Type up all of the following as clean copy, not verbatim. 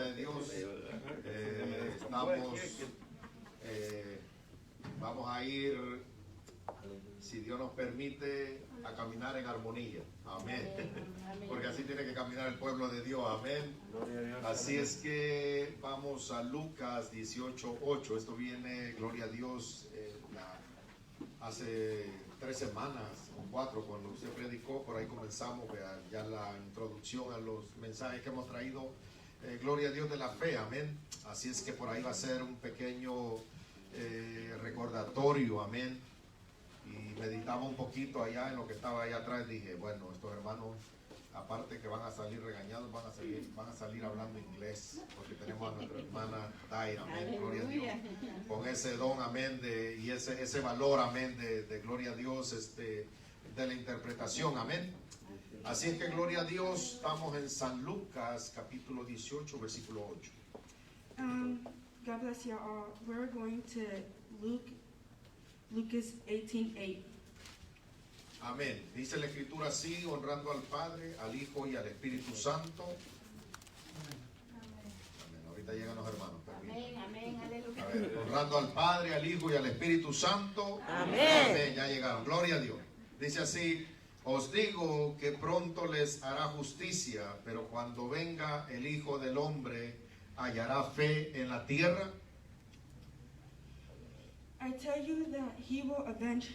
de Dios. Vamos a ir, si Dios nos permite, a caminar en armonía. Amén. Porque así tiene que caminar el pueblo de Dios. Amén. Así es que vamos a Lucas 18:8. Esto viene, gloria a Dios, hace 3 semanas o 4 cuando usted predicó. Por ahí comenzamos ya la introducción a los mensajes que hemos traído. Gloria a Dios de la fe. Amén. Así es que por ahí va a ser un pequeño recordatorio. Amén. Y meditaba un poquito allá en lo que estaba allá atrás. Dije, bueno, estos hermanos, aparte que van a salir regañados, van a salir hablando inglés, porque tenemos a nuestra hermana Daira, amén, gloria a Dios, con ese don, amén, y ese valor, amén, de gloria a Dios, de la interpretación, amén. Así es que gloria a Dios, estamos en San Lucas, capítulo 18, versículo 8. God bless you all. We're going to Lucas 18:8. Amén. Dice la escritura así, honrando al Padre, al Hijo y al Espíritu Santo. Amén. Ahorita llegan los hermanos. Amén, amén, aleluya. A ver, honrando al Padre, al Hijo y al Espíritu Santo. Amén. Amén. Ya llegaron. Gloria a Dios. Dice así, os digo que pronto les hará justicia, pero cuando venga el Hijo del Hombre, ¿hallará fe en la tierra? I tell you that he will avenge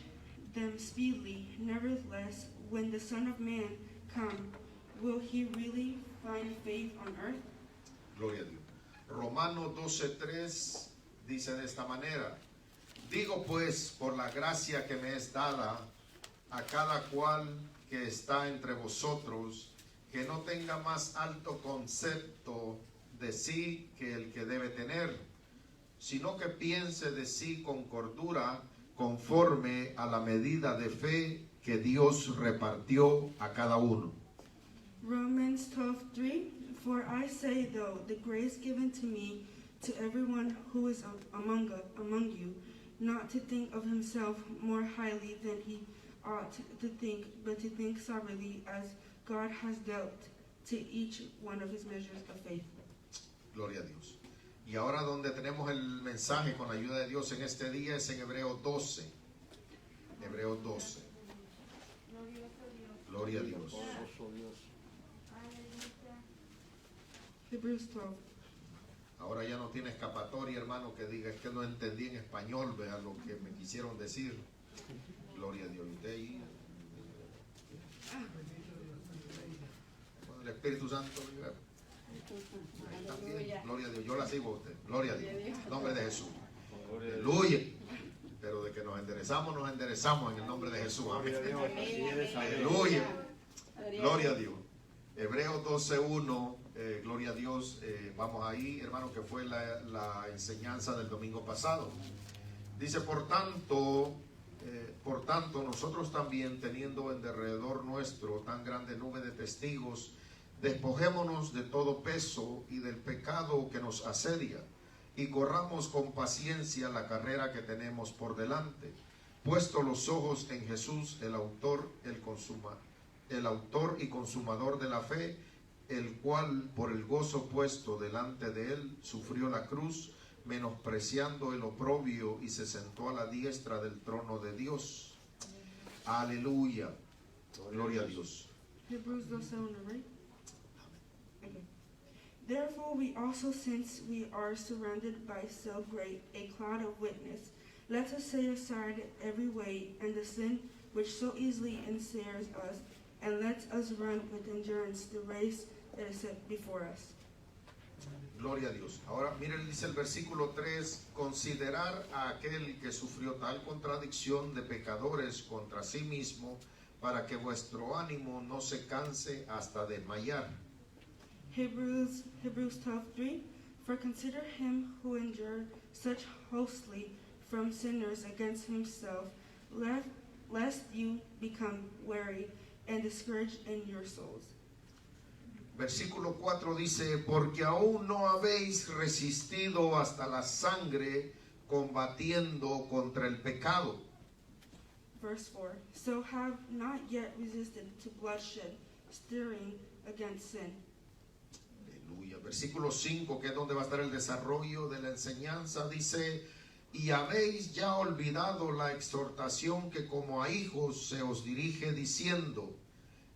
them speedily. Nevertheless, when the Son of Man come, will he really find faith on earth? Gloria a Dios. Romanos 12:3 dice de esta manera: digo pues, por la gracia que me es dada, a cada cual que está entre vosotros, que no tenga más alto concepto de sí que el que debe tener, sino que piense de sí con cordura, conforme a la medida de fe que Dios repartió a cada uno. Romans 12:3. For I say, though the grace given to me, to everyone who is among you, not to think of himself more highly than he ought to think, but to think soberly, as God has dealt to each one of his measures of faith. Gloria a Dios. Y ahora donde tenemos el mensaje con la ayuda de Dios en este día es en Hebreos 12. Hebreos 12. Gloria a Dios. Hebrews 12. Ahora ya no tiene escapatoria, hermano, que diga es que no entendí en español, vea lo que me quisieron decir. Gloria a Dios. Usted ahí, con el Espíritu Santo, también, gloria a Dios. Yo la sigo a usted. Gloria a Dios. En nombre de Jesús. Aleluya. Pero de que nos enderezamos en el nombre de Jesús. Amén. Aleluya. Gloria a Dios. Hebreos 12:1. Gloria a Dios. Vamos ahí, hermano, que fue la enseñanza del domingo pasado. Dice, por tanto, nosotros también, teniendo en derredor nuestro tan grande nube de testigos, despojémonos de todo peso y del pecado que nos asedia, y corramos con paciencia la carrera que tenemos por delante, puesto los ojos en Jesús, el autor y consumador de la fe, el cual por el gozo puesto delante de él sufrió la cruz, menospreciando el oprobio, y se sentó a la diestra del trono de Dios. Aleluya. Gloria a Dios. Hebrews 12:1, right? Okay. Therefore we also, since we are surrounded by so great a cloud of witness, let us lay aside every weight and the sin which so easily ensnares us, and let us run with endurance the race that is set before us. Gloria a Dios. Ahora miren, dice el versículo 3, considerar a aquel que sufrió tal contradicción de pecadores contra sí mismo, para que vuestro ánimo no se canse hasta desmayar. Hebrews 12:3. For consider him who endured such hostily from sinners against himself, lest you become weary and discouraged in your souls. Versículo 4 dice, porque aún no habéis resistido hasta la sangre, combatiendo contra el pecado. Verse 4. So have not yet resisted to bloodshed, stirring against sin. Aleluya. Versículo 5, que es donde va a estar el desarrollo de la enseñanza, dice: y habéis ya olvidado la exhortación que como a hijos se os dirige diciendo: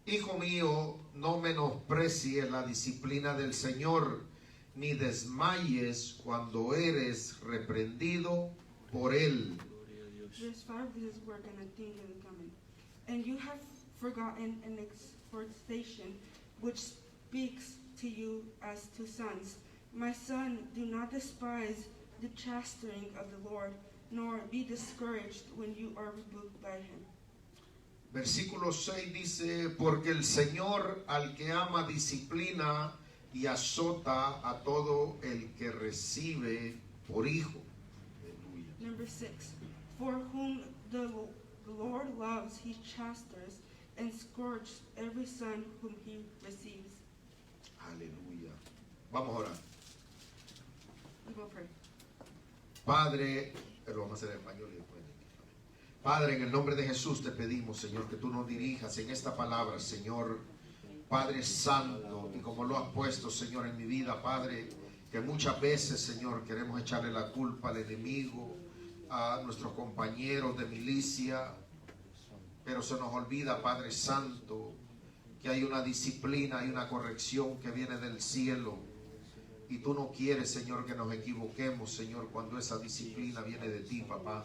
hijo mío, no menosprecies la disciplina del Señor, ni desmayes cuando eres reprendido por él. Verse 5, this is where kind of thing is coming. And you have forgotten an exhortation which speaks to you as to sons. My son, do not despise the chastening of the Lord, nor be discouraged when you are rebuked by him. Versículo 6 dice: porque el Señor al que ama disciplina y azota a todo el que recibe por hijo. Aleluya. Number 6, for whom the Lord loves, he chastens and scourges every son whom he receives. Aleluya. Vamos a orar. We will pray. Padre, lo vamos a hacer en español y después. Padre, en el nombre de Jesús te pedimos, Señor, que tú nos dirijas en esta palabra, Señor, Padre Santo, y como lo has puesto, Señor, en mi vida, Padre, que muchas veces, Señor, queremos echarle la culpa al enemigo, a nuestros compañeros de milicia, pero se nos olvida, Padre Santo, que hay una disciplina, hay una corrección que viene del cielo, y tú no quieres, Señor, que nos equivoquemos, Señor, cuando esa disciplina viene de ti, papá,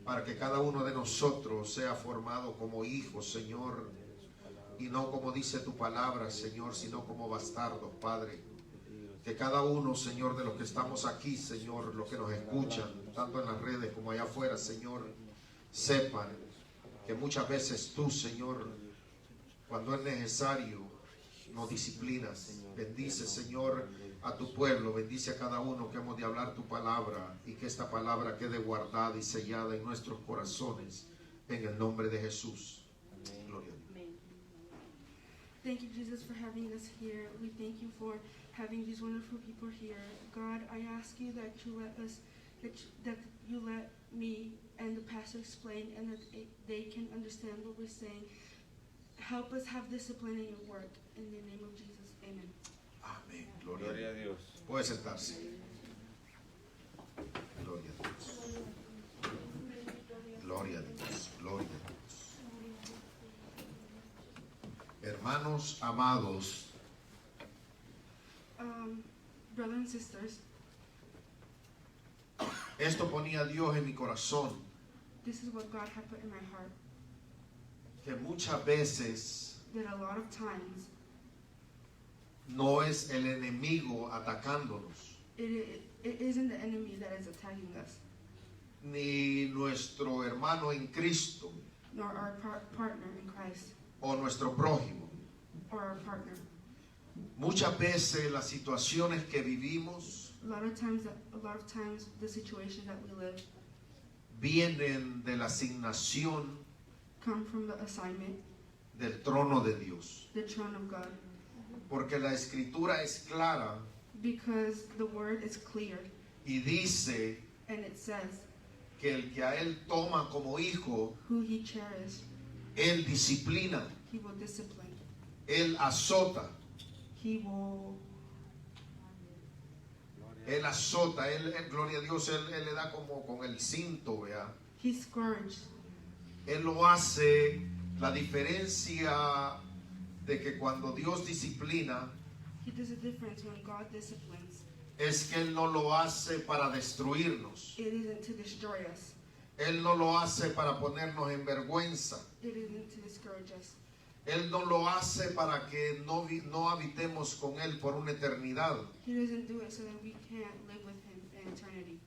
para que cada uno de nosotros sea formado como hijos, Señor, y no como dice tu palabra, Señor, sino como bastardos, Padre. Que cada uno, Señor, de los que estamos aquí, Señor, los que nos escuchan, tanto en las redes como allá afuera, Señor, sepan que muchas veces tú, Señor, cuando es necesario, nos disciplinas. Bendice, Señor, a tu pueblo, bendice a cada uno que hemos de hablar tu palabra, y que esta palabra quede guardada y sellada en nuestros corazones, en el nombre de Jesús. Gloria a Dios. Thank you, Jesus, for having us here. We thank you for having these wonderful people here. God, I ask you that you let us, that you let me and the pastor explain, and that they can understand what we're saying. Help us have discipline in your work. In the name of Jesus, amen. Amén. Gloria a Dios. Puede sentarse. Gloria a Dios. Gloria a Dios. Gloria a Dios. Hermanos amados, Brothers and sisters, esto ponía Dios en mi corazón, this is what God had put in my heart. que muchas veces That a lot of times no es el enemigo atacándonos, it isn't the enemy that is attacking us, ni nuestro hermano en Cristo nor our partner in Christ, o nuestro prójimo. or our partner. Muchas veces las situaciones que vivimos A lot of times the situations that we live vienen de la asignación come from the assignment, del trono de Dios. the throne of God. Porque la escritura es clara Because the word is clear, y dice and it says, que el que a él toma como hijo, who he cherishes, él disciplina, he will discipline. él azota, He will, él azota, él, gloria a Dios, él le da como con el cinto, vea. he scourges. Él lo hace. La diferencia de que cuando Dios disciplina He does a difference when God disciplines. es que Él no lo hace para destruirnos. It isn't to destroy us. Él no lo hace para ponernos en vergüenza. It isn't to discourage us. Él no lo hace para que no habitemos con Él por una eternidad. He doesn't do it so that we can't live with him in eternity.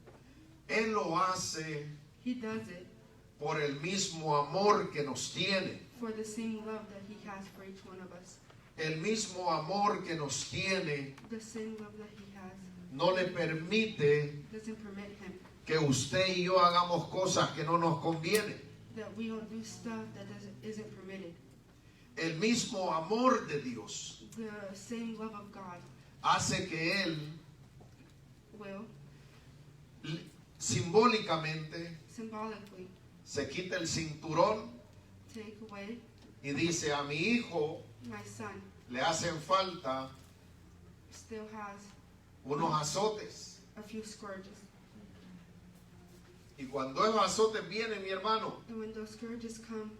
Él lo hace He does it por el mismo amor que nos tiene. for the same love that he has for each one of us. El mismo amor que nos tiene The same love that he has no le permite doesn't permit him que usted y yo hagamos cosas que no nos convienen. that we don't do stuff that isn't permitted. El mismo amor de Dios The same love of God hace que Él will simbólicamente symbolically se quita el cinturón take away y dice: a mi hijo my son. le hacen falta still has unos azotes. a few scourges. Y cuando esos azotes vienen, mi hermano, And when those scourges come,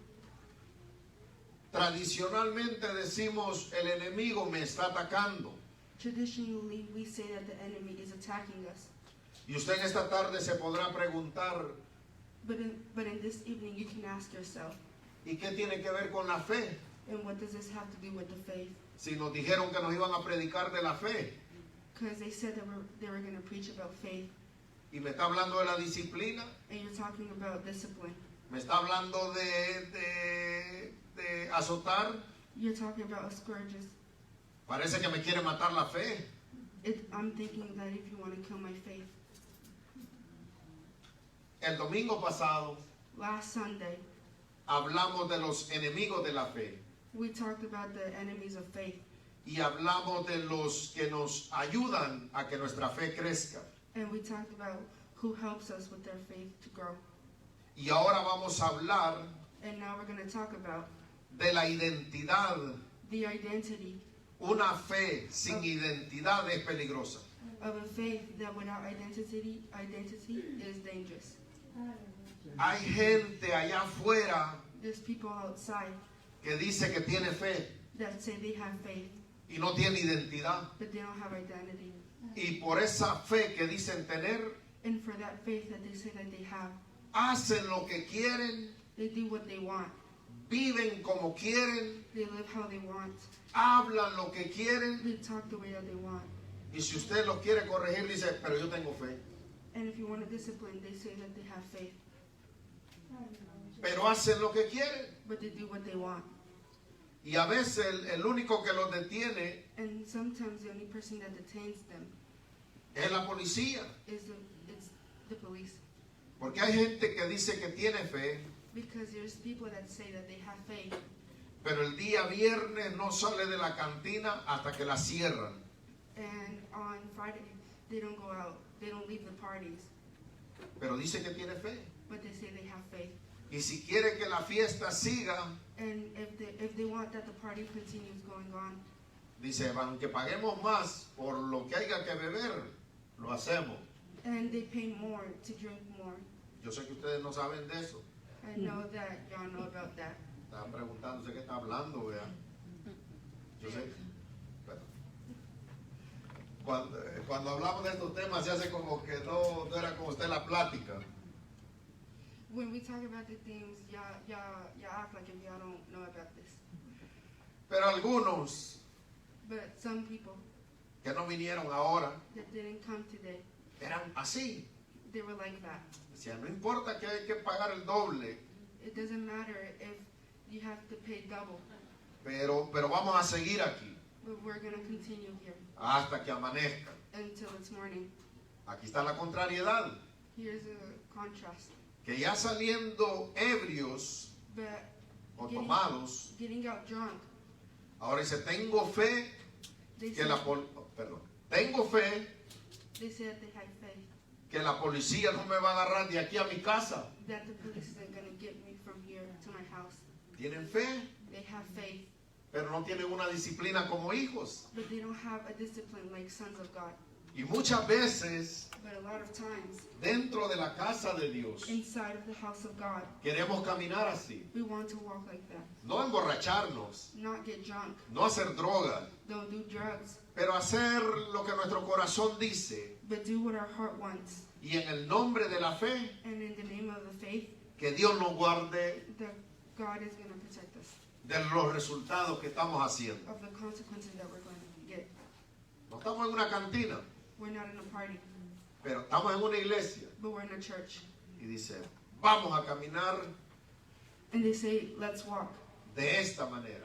tradicionalmente decimos, el enemigo me está atacando. traditionally we say that the enemy is attacking us. Y usted en esta tarde se podrá preguntar, But in this evening you can ask yourself, ¿y qué tiene que ver con la fe? and what does this have to do with the faith? Si nos dijeron que nos iban a predicar de la fe. Because they said that they were going to preach about faith, Y me está hablando de la disciplina, and you're talking about discipline. me está hablando de azotar. You're talking about scourges. Parece que me quiere matar la fe. I'm thinking that if you want to kill my faith. El domingo pasado Last Sunday, hablamos de los enemigos de la fe we talked about the enemies of faith, y hablamos de los que nos ayudan a que nuestra fe crezca. and we talked about who helps us with their faith to grow. Y ahora vamos a hablar And now we're going to talk about de la identidad. the identity Una fe sin identidad es peligrosa. of a faith that without identity is dangerous. Hay gente allá afuera There's people outside que dice que tiene fe that say they have faith, y no tiene identidad. but they don't have identity. Y por esa fe que dicen tener, And for that faith that they say that they have, hacen lo que quieren, they do what they want. viven como quieren, They live how they want. hablan lo que quieren. They talk the way that they want. Y si usted los quiere corregir, dice, pero yo tengo fe. And if you want to discipline, they say that they have faith, Pero hacen lo que quieren. but they do what they want. Y a veces el único que los detiene And sometimes the only person that detains them es la policía. it's the police. Porque hay gente que dice que tiene fe, Because there's people that say that they have faith, pero el día viernes no sale de la cantina hasta que la cierran. and on Friday they don't go out, they don't leave the parties, Pero dice que tiene fe. but they say they have faith. Y si quiere que la fiesta siga, And if they want that the party continues going on, dice, aunque paguemos más por lo que haya que beber, lo hacemos. and they pay more to drink more. Yo sé que ustedes no saben de eso. I know that y'all know about that. Estaban preguntándose qué está hablando, vea. Yo sé. Bueno. Cuando hablamos de estos temas se hace como que no era con usted la plática. When we talk about the things, y'all act like if y'all don't know about this. Pero algunos But some people que no vinieron ahora that didn't come today, eran así. they were like that. Decían, no importa que hay que pagar el doble, It doesn't matter if you have to pay double, pero vamos a seguir aquí but we're going to continue here hasta que amanezca. until it's morning. Aquí está la contrariedad, Here's a contrast. que ya saliendo ebrios But o tomados, getting out drunk, ahora dice, tengo fe they que said, tengo fe they said they had faith que la policía no me va a agarrar de aquí a mi casa. that the police isn't going to get me from here to my house. Tienen fe, They have faith, pero no tienen una disciplina como hijos. but they don't have a discipline like sons of God. Y muchas veces, But a lot of times, dentro de la casa de Dios, inside of the house of God, queremos caminar así. we want to walk like that. No emborracharnos, Not get drunk, no hacer drogas, don't do drugs, pero hacer lo que nuestro corazón dice. but do what our heart wants. Y en el nombre de la fe, And in the name of the faith, que Dios nos guarde that God is going to protect us de los resultados que estamos haciendo. of the consequences that we're going to get. No estamos en una cantina, We're not in a party, pero estamos en una iglesia. but we're in a church. Y dice, vamos a caminar And they say, let's walk de esta manera.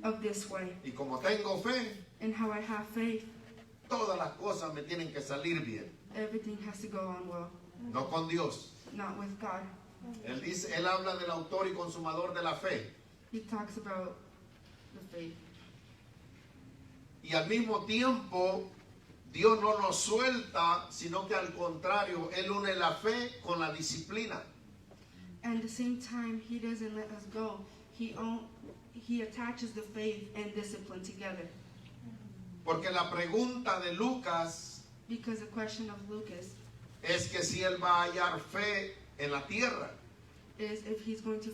of this way. Y como tengo fe, And how I have faith, todas las cosas me tienen que salir bien. everything has to go on well, No con Dios. not with God. Él habla del autor y consumador de la fe. He talks about the faith. Y al mismo tiempo, Dios no nos suelta, sino que al contrario, Él une la fe con la disciplina. And at the same time, He doesn't let us go. He attaches the faith and discipline together. Porque la pregunta de Lucas Because the question of Lucas es que si él va a hallar fe en la tierra. is if he's going to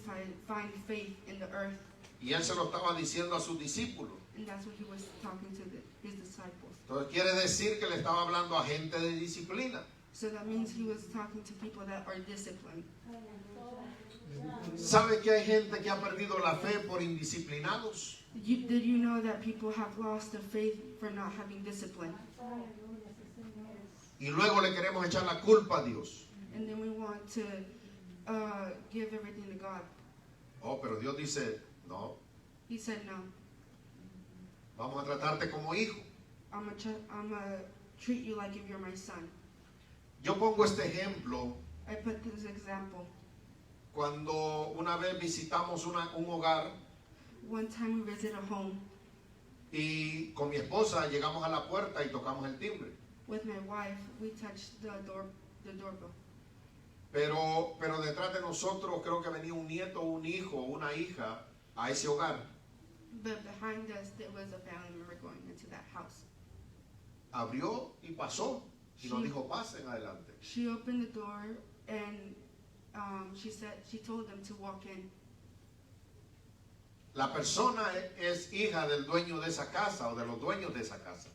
find faith in the earth. Y él se lo estaba diciendo a sus discípulos. And that's what he was talking to his disciples. Entonces quiere decir que le estaba hablando a gente de disciplina. So that means he was talking to people that are disciplined. ¿Sabe que hay gente que ha perdido la fe por indisciplinados? Did you know that people have lost their faith for not having discipline? Y luego le queremos echar la culpa a Dios. And then we want to give everything to God. Oh, pero Dios dice, no, He said, no, vamos a tratarte como hijo. I'm gonna treat you like if you're my son. Yo pongo este ejemplo I put this example. cuando una vez visitamos un hogar One time we visited a home y con mi esposa llegamos a la puerta y tocamos el timbre. with my wife. We touched the doorbell. Pero detrás de nosotros creo que venía un nieto, un hijo, una hija a ese hogar. But behind us, there was a family member going into that house. Abrió y pasó y nos dijo, pasen adelante. She opened the door and she told them to walk in. La persona es hija del dueño de esa casa o de los dueños de esa casa.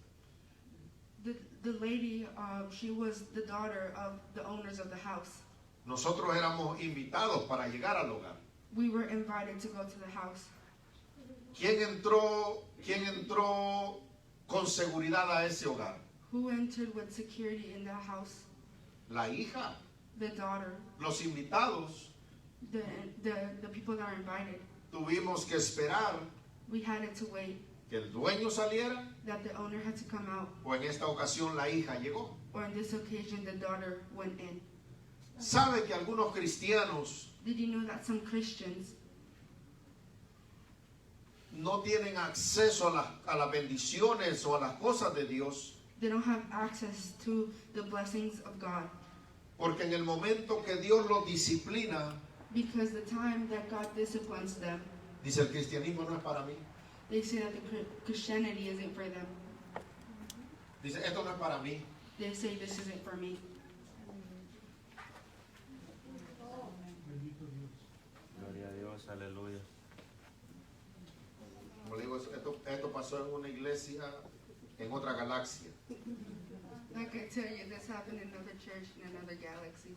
The lady, she was the daughter of the owners of the house. Nosotros éramos invitados para llegar al hogar. We were invited to go to the house. ¿Quién entró con seguridad a ese hogar? Who entered with security in the house? La hija. The daughter. Los invitados. The people that are invited. Tuvimos que esperar We had to wait que el dueño saliera, that the owner had to come out, o en esta ocasión la hija llegó. or in this occasion the daughter went in. ¿Sabe que algunos cristianos Did you know that some Christians no tienen acceso a las bendiciones o a las cosas de Dios? they don't have access to the blessings of God? Porque en el momento que Dios los disciplina, Because the time that God disciplines them, dice el cristianismo no es para mí. they say that the Christianity isn't for them. Dice, esto no es para mí. They say this isn't for me. Gloria a Dios, aleluya. Como le digo, esto pasó en una iglesia en otra galaxia. Like I tell you, this happened in another church in another galaxy.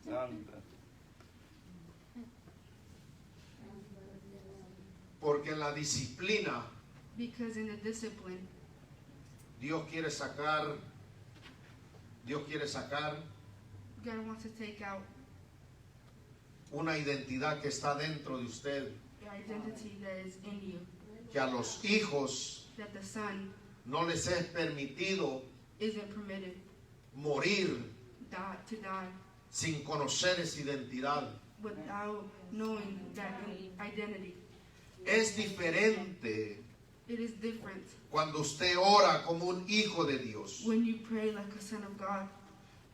Santa. Porque en la disciplina Because in the discipline, Dios quiere sacar God wants to take out una identidad que está dentro de usted, the identity that is in you. que a los hijos That the son no les es permitido isn't permitted morir to die sin conocer esa identidad. without knowing that identity. Es diferente It is different cuando usted ora como un hijo de Dios. when you pray like a son of God.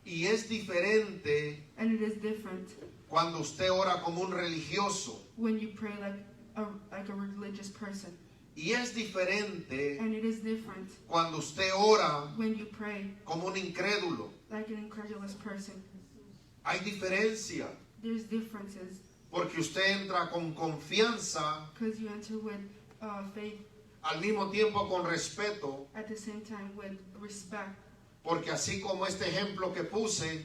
Y es diferente And it is different cuando usted ora como un religioso. when you pray like a religious person. Y es diferente And it is different cuando usted ora when you pray como un incrédulo. like an incredulous person. Hay diferencia There's differences porque usted entra con confianza, because you enter with faith, al mismo tiempo con respeto, at the same time with respect porque así como este ejemplo que puse,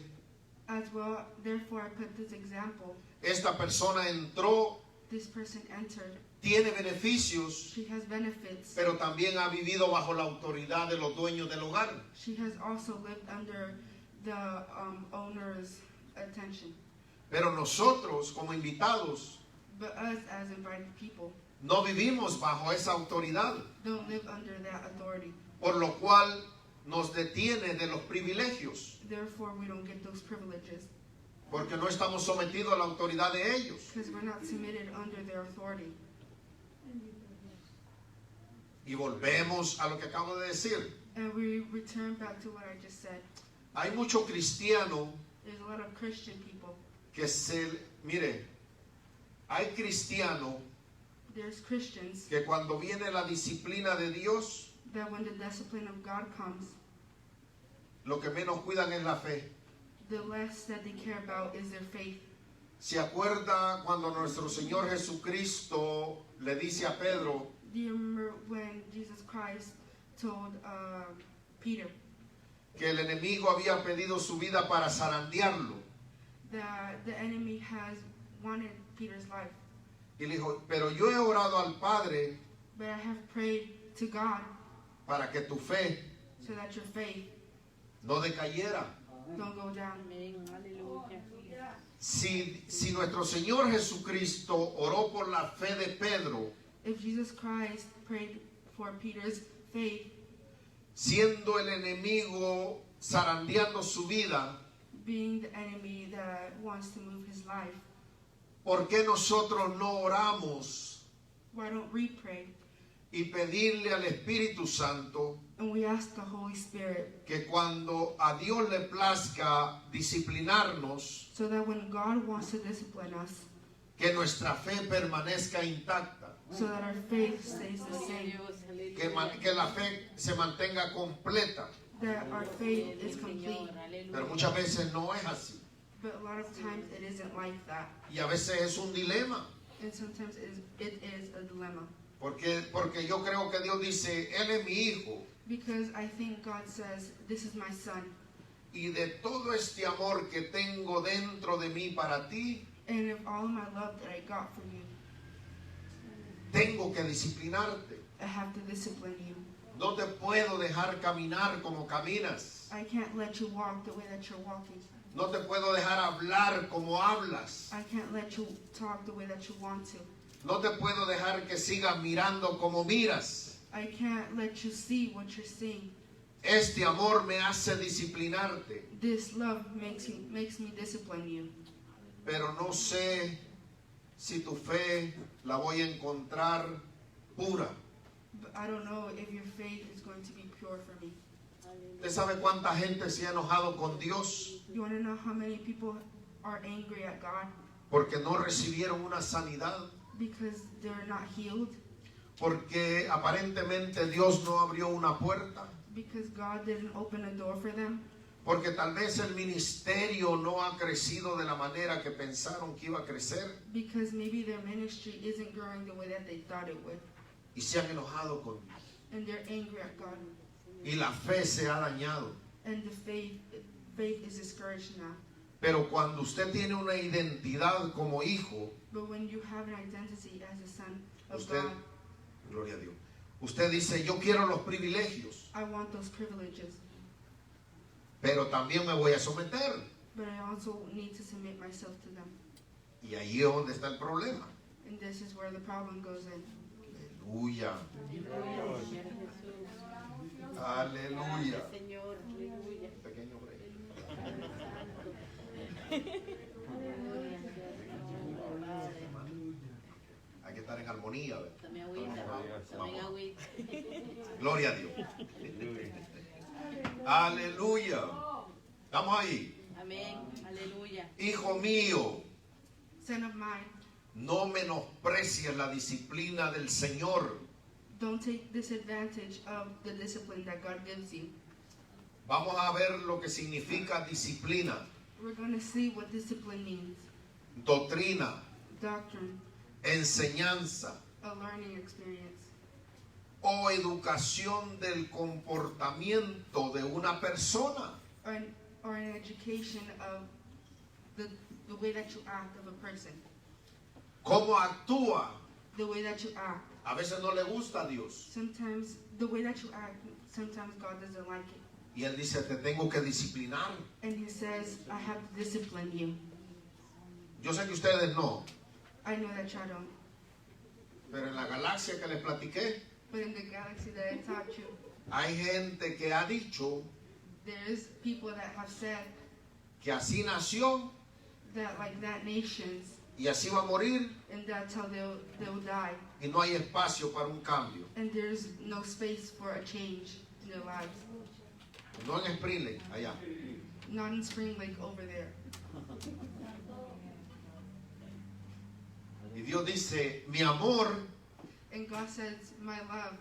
as well. Therefore, I put this example. esta persona entró, This person entered. tiene beneficios, She has benefits. pero también ha vivido bajo la autoridad de los dueños del hogar. She has also lived under the owner's attention. Pero nosotros, como invitados, But us, as invited people, no vivimos bajo esa autoridad, don't live under that authority. por lo cual nos detiene de los privilegios, Therefore, we don't get those privileges porque no estamos sometidos a la autoridad de ellos. because we're not submitted under their authority. Y volvemos a lo que acabo de decir. And we return back to what I just said. Hay mucho cristiano There's a lot of Christian people. que mire, Hay cristianos There's Christians que cuando viene la disciplina de Dios, that when the discipline of God comes, lo que menos cuidan es la fe. the less that they care about is their faith. ¿Se acuerda cuando nuestro Señor Jesucristo le dice a Pedro Do you remember when Jesus Christ told Peter que el enemigo había pedido su vida para zarandearlo? that the enemy has wanted Peter's life? Y le dijo, pero yo he orado al Padre But I have prayed to God para que tu fe so that your faith no decayera. don't go down. Si nuestro Señor Jesucristo oró por la fe de Pedro, If Jesus Christ prayed for Peter's faith, siendo el enemigo zarandeando su vida, being the enemy that wants to move his life, ¿por qué nosotros no oramos why don't we pray y pedirle al Espíritu Santo and we ask the Holy Spirit que cuando a Dios le plazca disciplinarnos, so that when God wants to discipline us, que nuestra fe permanezca intacta, so that our faith stays the same, que la fe se mantenga completa? that our faith is complete? Pero muchas veces no es así. But a lot of times it isn't like that. Y a veces es un dilema. And sometimes it is a dilemma. Porque yo creo que Dios dice, Él es mi hijo. Because I think God says, this is my son. Y de todo este amor que tengo dentro de mí para ti, And of all of my love that I got from you, tengo que disciplinarte. I have to discipline you. No te puedo dejar caminar como caminas. I can't let you walk the way that you're walking. No te puedo dejar hablar como hablas. I can't let you talk the way that you want to. No te puedo dejar que sigas mirando como miras. I can't let you see what you're seeing. Este amor me hace disciplinarte. This love makes me discipline you. Pero no sé si tu fe la voy a encontrar pura. But I don't know if your faith is going to be pure for me. ¿Usted sabe cuánta gente se ha enojado con Dios You want to know how many people are angry at God porque no recibieron una sanidad? because they're not healed? Porque aparentemente Dios no abrió una puerta. Because God didn't open a door for them? Porque tal vez el ministerio no ha crecido de la manera que pensaron que iba a crecer. Because maybe their ministry isn't growing the way that they thought it would. Y se han enojado con Dios. And they're angry at God. Y la fe se ha dañado. And the faith is discouraged now. Pero cuando usted tiene una identidad como hijo, But when you have an identity as a son of usted, God, gloria a Dios, usted dice, yo quiero los privilegios, I want those privileges. pero también me voy a someter. But I also need to submit myself to them. Y ahí es donde está el problema. And this is where the problem goes in. Aleluya. Aleluya. Pequeño break. Hay que estar en armonía. Gloria a Dios. Aleluya. Estamos ahí. Amén, aleluya. Hijo mío, Son of mine, no menosprecies la disciplina del Señor. don't take disadvantage of the discipline that God gives you. Vamos a ver lo que significa disciplina, We're going to see what discipline means. doctrina, Doctrine, enseñanza a learning experience, o educación del comportamiento de una persona. or an education of the way that you act of a person. ¿Cómo actúa? The way that you act. A veces no le gusta a Dios. Sometimes the way that you act, sometimes God doesn't like it. Y Él dice, te tengo que disciplinar. And he says, I have to discipline you. Yo sé que ustedes no, I know that y'all don't. pero en la galaxia que les platiqué, But in the galaxy that I taught you, hay gente que ha dicho there's people that have said que así nació that like that nations, y así va a morir and that's how they'll die. y no hay espacio para un cambio. And there's no space for a change in their lives. No en Spring Lake, allá. Not in Spring Lake over there. Y Y Dios dice, mi amor, And God says, my love,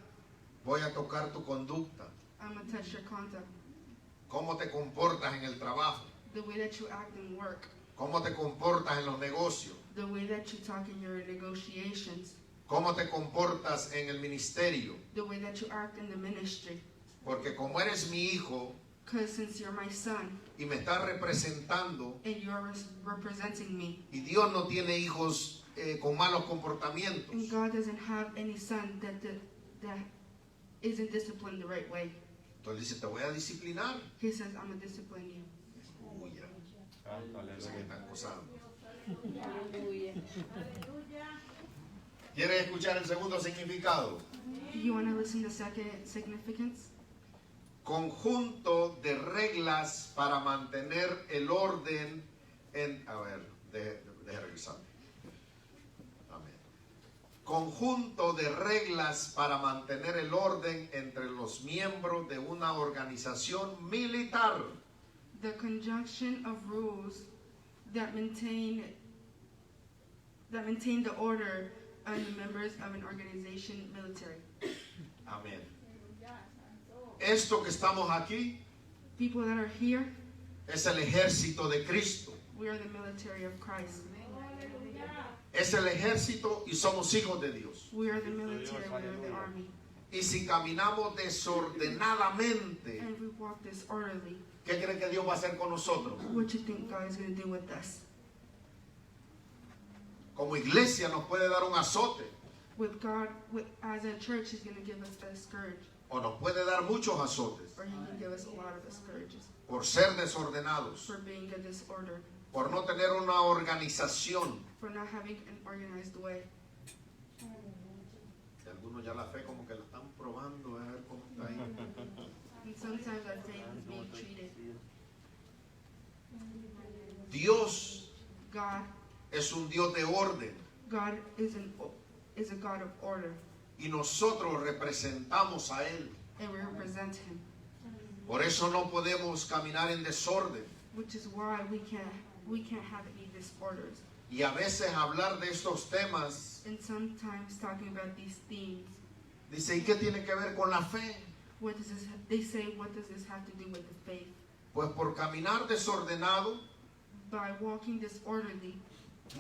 voy a tocar tu conducta. I'm going to touch your conduct. Cómo te comportas en el trabajo. The way that you act in work. Cómo te comportas en los negocios. The way that you talk in your negotiations. Cómo te comportas en el ministerio. The way that you act in the ministry. Porque como eres mi hijo Because since you're my son y me estás representando, and you're representing me, y Dios no tiene hijos con malos comportamientos, and God doesn't have any son that isn't disciplined the right way, entonces dice, te voy a disciplinar. He says, I'm going to discipline you. Aleluya. Santo, Sé que aleluya. están gozando. Aleluya. ¿Quieres escuchar el segundo significado? You want to listen to the second significance? Conjunto de reglas para mantener el orden en... A ver, deje revisar. Amén. Conjunto de reglas para mantener el orden entre los miembros de una organización militar. The conjunction of rules that maintain the order and the members of an organization military. Amén. Esto que estamos aquí People that are here, es el ejército de Cristo. we are the military of Christ. Es el ejército y somos hijos de Dios. We are the military, we are the army. Y si caminamos desordenadamente, And we walk disorderly. ¿qué creen que Dios va a hacer con nosotros? What you think God is going to do with us? Como iglesia nos puede dar un azote With God, as a church, He's going to give us a scourge. o nos puede dar muchos azotes Or He can give us a lot of scourges por ser desordenados, for being a disorder, por no tener una organización. for not having an organized way. Y algunos ya la fe como que la están probando, a ver cómo está ahí. And sometimes our faith is being treated. Dios God es un Dios de orden is a God of order, y nosotros representamos a Él. and we represent Him, Por eso no podemos caminar en desorden. which is why we can't have any disorders. Y a veces hablar de estos temas, And sometimes talking about these themes, dice, ¿y qué tiene que ver con la fe? what does this have to do with the faith? Pues por caminar desordenado, By walking disorderly,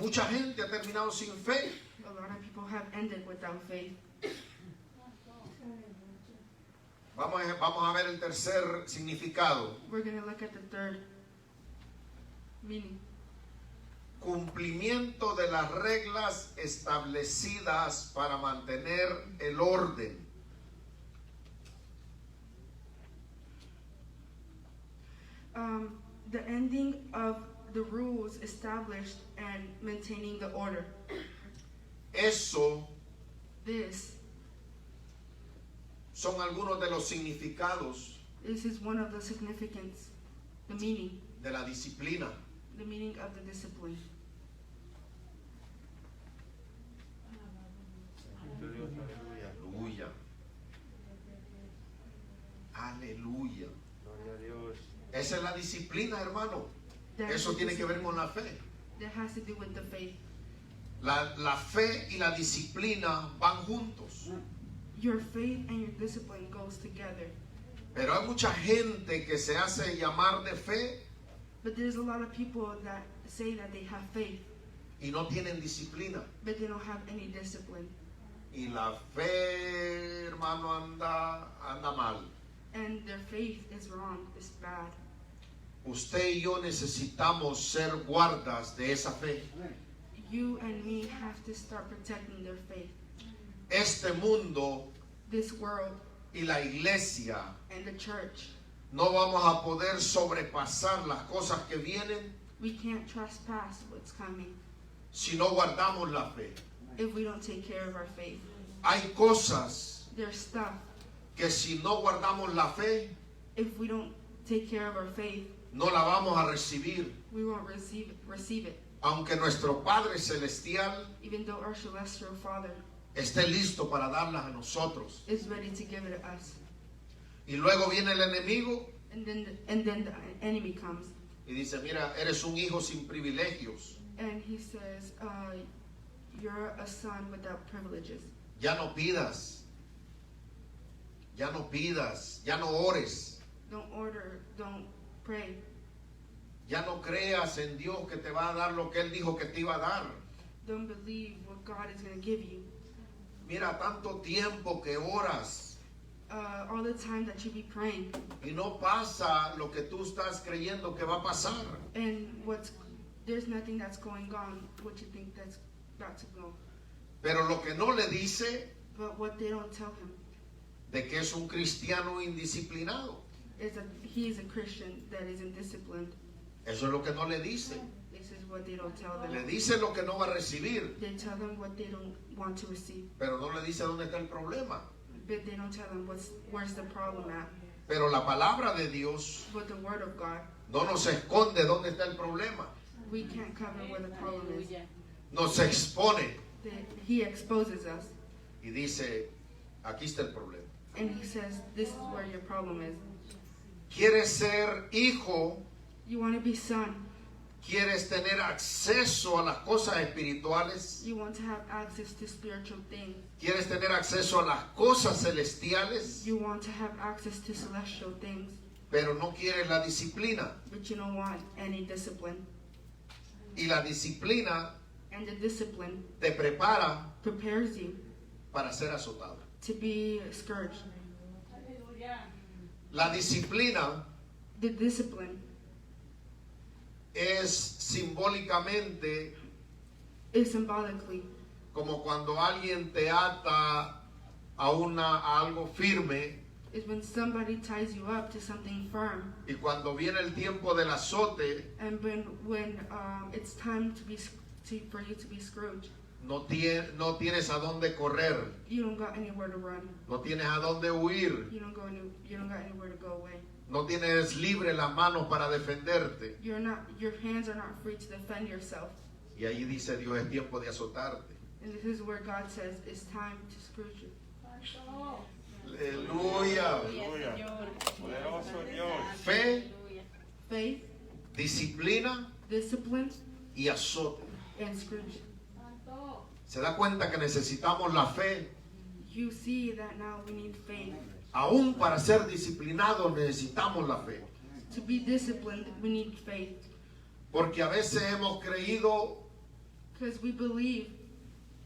mucha gente ha terminado sin fe. a lot of people have ended without faith. Vamos a ver el tercer significado. We're going to look at the third meaning. Cumplimiento de las reglas establecidas para mantener el orden. The ending of the rules established and maintaining the order. Eso This son algunos de los significados is one of the significance, the meaning de la disciplina. of the discipline. Santo Dios, aleluya. Aleluya. Aleluya. Gloria a Dios. Esa es la disciplina, hermano. That Eso is tiene que ver discipline. con la fe. That has to do with the faith. La fe y la disciplina van juntos. Your faith and your discipline goes together. Pero hay mucha gente que se hace llamar de fe But there's a lot of people that say that they have faith, y no tienen disciplina. but they don't have any discipline. Y la fe, hermano, anda mal. And their faith is wrong, it's bad. Usted y yo necesitamos ser guardas de esa fe. You and me have to start protecting their faith. Este mundo This world y la iglesia and the church, no vamos a poder sobrepasar las cosas que vienen we can't trespass what's coming si no guardamos la fe. if we don't take care of our faith. Hay cosas There's stuff, que si no guardamos la fe, if we don't take care of our faith, no la vamos a recibir. we won't receive it. Aunque nuestro Padre Celestial Even though our celestial Father esté listo para darlas a nosotros. is ready to give it to us. Y luego viene el enemigo And then the enemy comes, y dice, mira, eres un hijo sin privilegios. and he says, you're a son without privileges. Ya no pidas. Ya no pidas. Ya no ores. Don't order, don't pray. Ya no creas en Dios que te va a dar lo que Él dijo que te iba a dar. Don't believe what God is going to give you. Mira, tanto tiempo que oras All the time that you be praying, y no pasa lo que tú estás creyendo que va a pasar. and there's nothing that's going on what you think that's about to go. Pero lo que no le dice But what they don't tell him de que es un cristiano indisciplinado. is that he is a Christian that isn't disciplined. Eso es lo que no le dice. This is what they don't tell Le them. dice lo que no va a recibir, They tell them what they don't want to receive, pero no le dice dónde está el problema. but they don't tell them where's the problem at. Pero la palabra de Dios But the word of God, no nos esconde dónde está el problema. we can't cover where the problem is. Aleluya. Nos expone He exposes us, y dice, aquí está el problema. and he says, this is where your problem is. ¿Quieres ser hijo? You want to be son. ¿Quieres tener acceso a las cosas espirituales? You want to have access to spiritual things. ¿Quieres tener acceso a las cosas celestiales? You want to have access to celestial things, Pero no quieres la disciplina. but you don't want any discipline. Y la disciplina And the discipline te prepara prepares you para ser azotado. to be scourged. La disciplina The discipline es simbólicamente is symbolically como cuando alguien te ata a algo firme is when somebody ties you up to something firm, y cuando viene el tiempo del azote and when it's time for you to be scourged, no tienes a dónde correr, you don't got anywhere to run. no tienes a dónde huir, You don't got anywhere to go away. no tienes libre las manos para defenderte. Your hands are not free to defend yourself. Y ahí dice Dios, es tiempo de azotarte. And this is where God says it's time to scourge you. Aleluya. Aleluya. Señor. Poderoso Dios. Fe, Aleluya. Faith, disciplina discipline, y azote. and scourge. ¿Se da cuenta que necesitamos la fe? You see that now we need faith. Aún para ser disciplinados necesitamos la fe. To be disciplined, we need faith. Porque a veces hemos creído Because we believe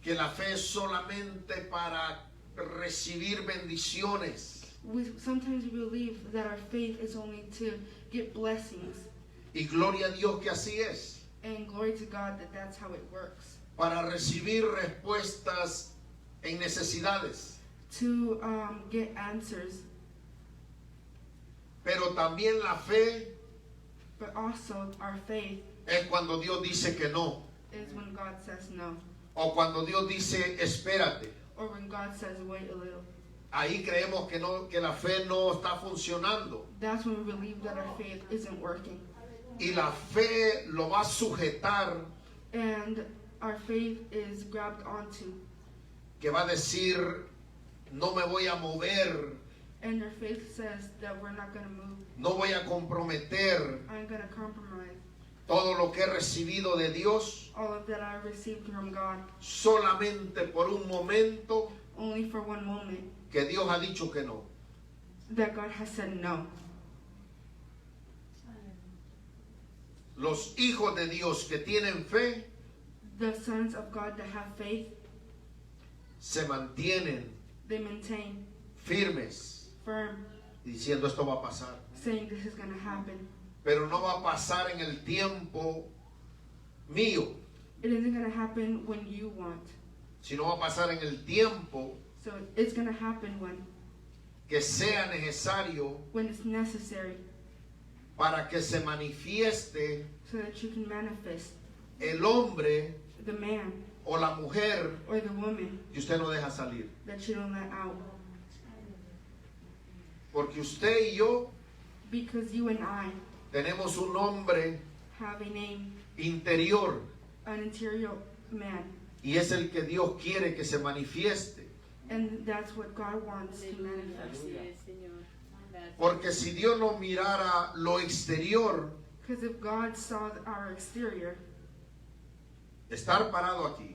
que la fe es solamente para recibir bendiciones. sometimes we believe that our faith is only to get blessings. Y gloria a Dios que así es. And glory to God that that's how it works. Para recibir respuestas en necesidades. To get answers. Pero también la fe But also our faith es cuando Dios dice que no. is when God says no. O cuando Dios dice espérate. Or when God says wait a little. Ahí creemos que la fe no está funcionando. That's when we believe that our faith isn't working. Y la fe lo va a sujetar, And our faith is grabbed onto. que va a decir, no me voy a mover, And our faith says that we're not going to move. no voy a comprometer I'm going to compromise todo lo que he recibido de Dios all of that I received from God solamente por un momento only for one moment que Dios ha dicho que no. that God has said no. Los hijos de Dios que tienen fe The sons of God that have faith, se mantienen they maintain firmes firm, diciendo esto va a pasar. saying this is going to happen. Pero no va a pasar en el tiempo mío, It isn't going to happen when you want. sino va a pasar en el tiempo So it's going to happen que sea necesario when it's necessary, para que se manifieste so that you can manifest el hombre the man o la mujer or the woman que usted no deja salir. that you don't let out. Porque usted y yo Because you and I tenemos un hombre have a name, interior an interior man, y es el que Dios quiere que se manifieste. and that's what God wants to manifest. Así es, Señor. Gracias. Porque si Dios no mirara lo exterior, Because if God saw our exterior, estar parado aquí,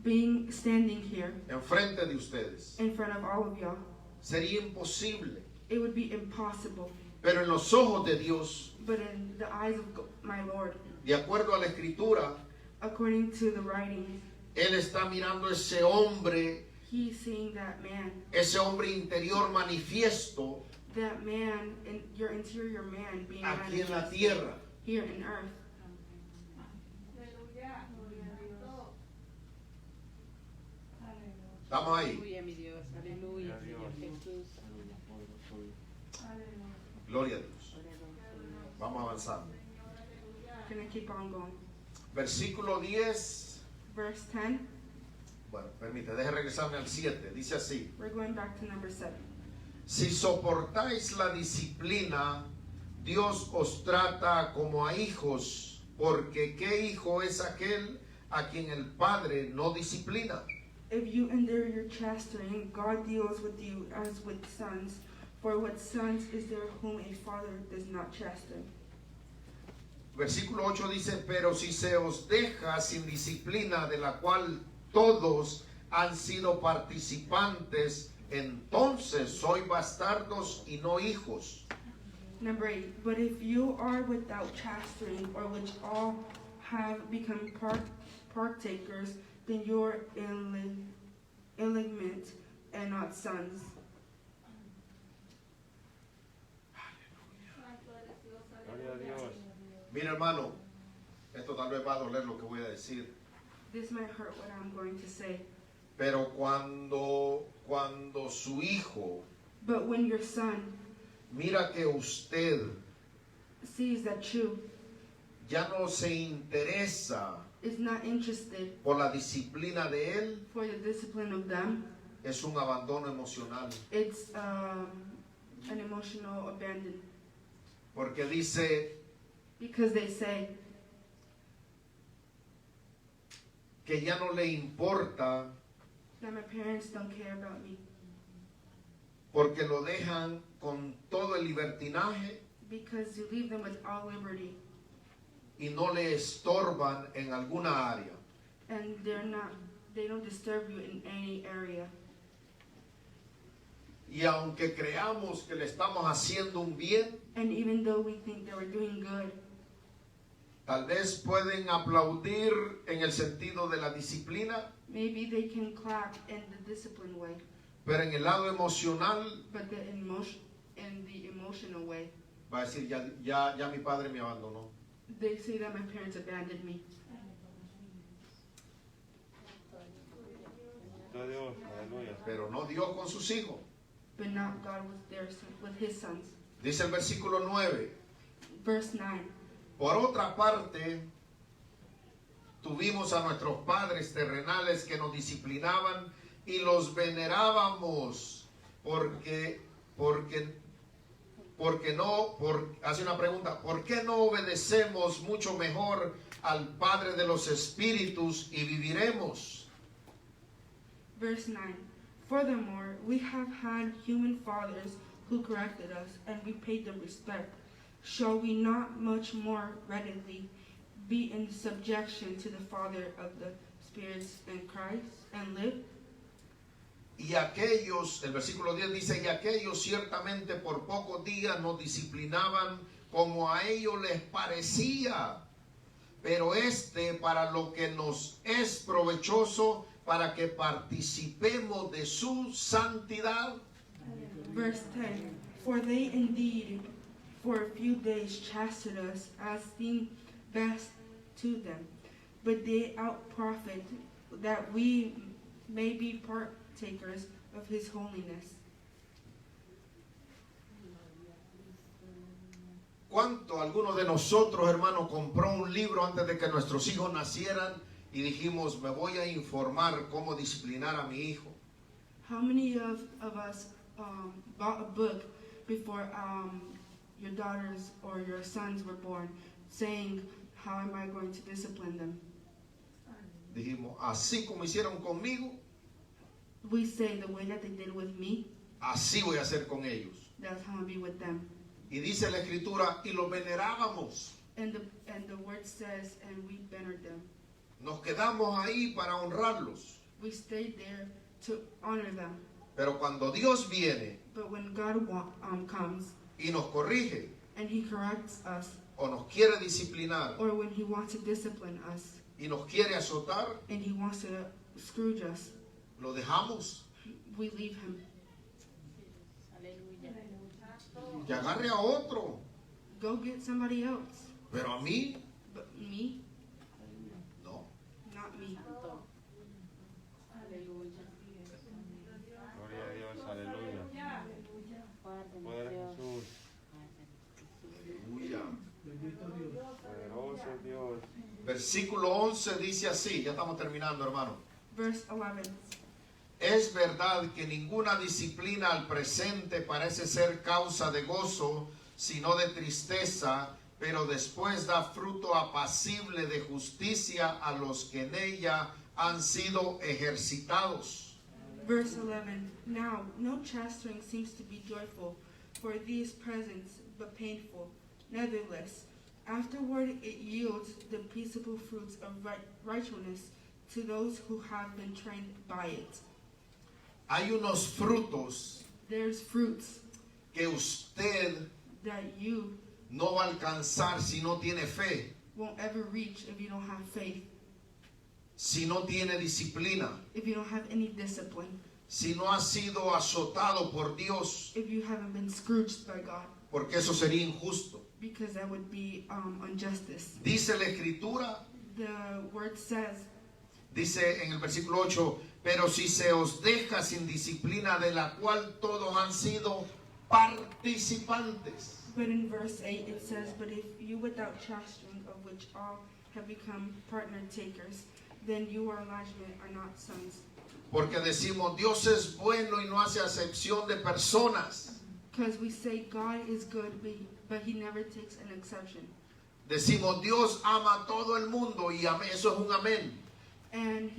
being standing here enfrente de ustedes. in front of all of y'all. Sería imposible. It would be impossible. Pero en los ojos de Dios, But in the eyes of my Lord, de acuerdo a la escritura, according to the writing, Él está mirando ese hombre, He's seeing that man, ese hombre interior manifiesto your interior man being aquí en la manifested tierra. here in earth. Estamos ahí. Aleluya, mi Dios. Aleluya, Señor Jesús. Gloria a Dios. Vamos avanzando. Gonna keep on going. Versículo 10. Verse 10, Bueno, permite, deje regresarme al 7. Dice así. we're going back to number 7. Si soportáis la disciplina, Dios os trata como a hijos, porque ¿qué hijo es aquel a quien el Padre no disciplina? If you endure your chastening, God deals with you as with sons. For what sons is there whom a father does not chasten? Versículo 8 dice, pero si se os deja sin disciplina de la cual todos han sido participantes, entonces sois bastardos y no hijos. Number 8, but if you are without chastening, or which all have become partakers, then you are illegitimate and not sons. Gloria a Dios. Mira, hermano, esto tal vez va a doler lo que voy a decir, This might hurt what I'm going to say, pero cuando su hijo but when your son mira que usted sees that you ya no se interesa is not interested por la disciplina de él, for the discipline of them, es un abandono emocional. it's an emotional abandon. Porque dice Because they say que ya no le importa that my parents don't care about me porque lo dejan con todo el libertinaje because you leave them with all liberty y no le estorban en alguna área. and they don't disturb you in any area. Y aunque creamos que le estamos haciendo un bien, And even though we think that we're doing good, tal vez pueden aplaudir en el sentido de la disciplina, maybe they can clap in the disciplined way, pero en el lado emocional but in the emotional way, va a decir, ya mi padre me abandonó. they say that my parents abandoned me. Gloria a Dios. Aleluya. Pero no Dios con sus hijos. But not God with his sons. Dice el versículo 9. Verse 9. Por otra parte, tuvimos a nuestros padres terrenales que nos disciplinaban y los venerábamos hace una pregunta, ¿por qué no obedecemos mucho mejor al Padre de los Espíritus y viviremos? Verse 9. Furthermore, we have had human fathers who corrected us, and we paid them respect. Shall we not much more readily be in subjection to the Father of the spirits in Christ and live? Y aquellos, el versículo 10 dice, y aquellos ciertamente por pocos días nos disciplinaban como a ellos les parecía, pero para lo que nos es provechoso, para que participemos de su santidad. Verse 10. For they indeed for a few days chastened us as seemed best to them, but they outprofit that we may be partakers of his holiness. ¿Cuánto alguno de nosotros, hermano, compró un libro antes de que nuestros hijos nacieran y dijimos, me voy a informar cómo disciplinar a mi hijo? How many of us bought a book before your daughters or your sons were born, saying, how am I going to discipline them? Dijimos, así como hicieron conmigo, We say the way that they did with me, así voy a hacer con ellos. that's how I'll be with them. Y dice la escritura, y los venerábamos. And the word says, and we venered them. Nos quedamos ahí para honrarlos. We stayed there to honor them. Pero cuando Dios viene But when God comes y nos corrige and He corrects us, o nos quiere disciplinar or when He wants to discipline us y nos quiere azotar, and He wants to scourge us, lo dejamos. we leave Him. Aleluya. Que agarre a otro. Go get somebody else. Pero a mí, But me, no. not me. Aleluya. Gloria a Dios, aleluya. Poder de Jesús. Aleluya. Poderoso Dios. Versículo 11 dice así, ya estamos terminando, hermano. Verse 11. Es verdad que ninguna disciplina al presente parece ser causa de gozo, sino de tristeza, pero después da fruto apacible de justicia a los que en ella han sido ejercitados. Verse 11. Now, no chastening seems to be joyful, for these presents, but painful. Nevertheless, afterward it yields the peaceable fruits of righteousness to those who have been trained by it. Hay unos frutos There's fruits que usted that you no va a alcanzar si no tiene fe, won't ever reach if you don't have faith, si no tiene disciplina, if you don't have any discipline, si no ha sido azotado por Dios, if you haven't been scourged by God, porque eso sería injusto. because that would be injustice. Dice la Escritura, The word says, dice en el versículo 8, pero si se os deja sin disciplina de la cual todos han sido participantes. but in verse 8 it says, but if you without chastening, of which all have become partner takers, then you are Elijah are not sons. Porque decimos, Dios es bueno y no hace acepción de personas. Because we say God is good, but He never takes an exception. Decimos, Dios ama a todo el mundo y amén. Eso es un amén. And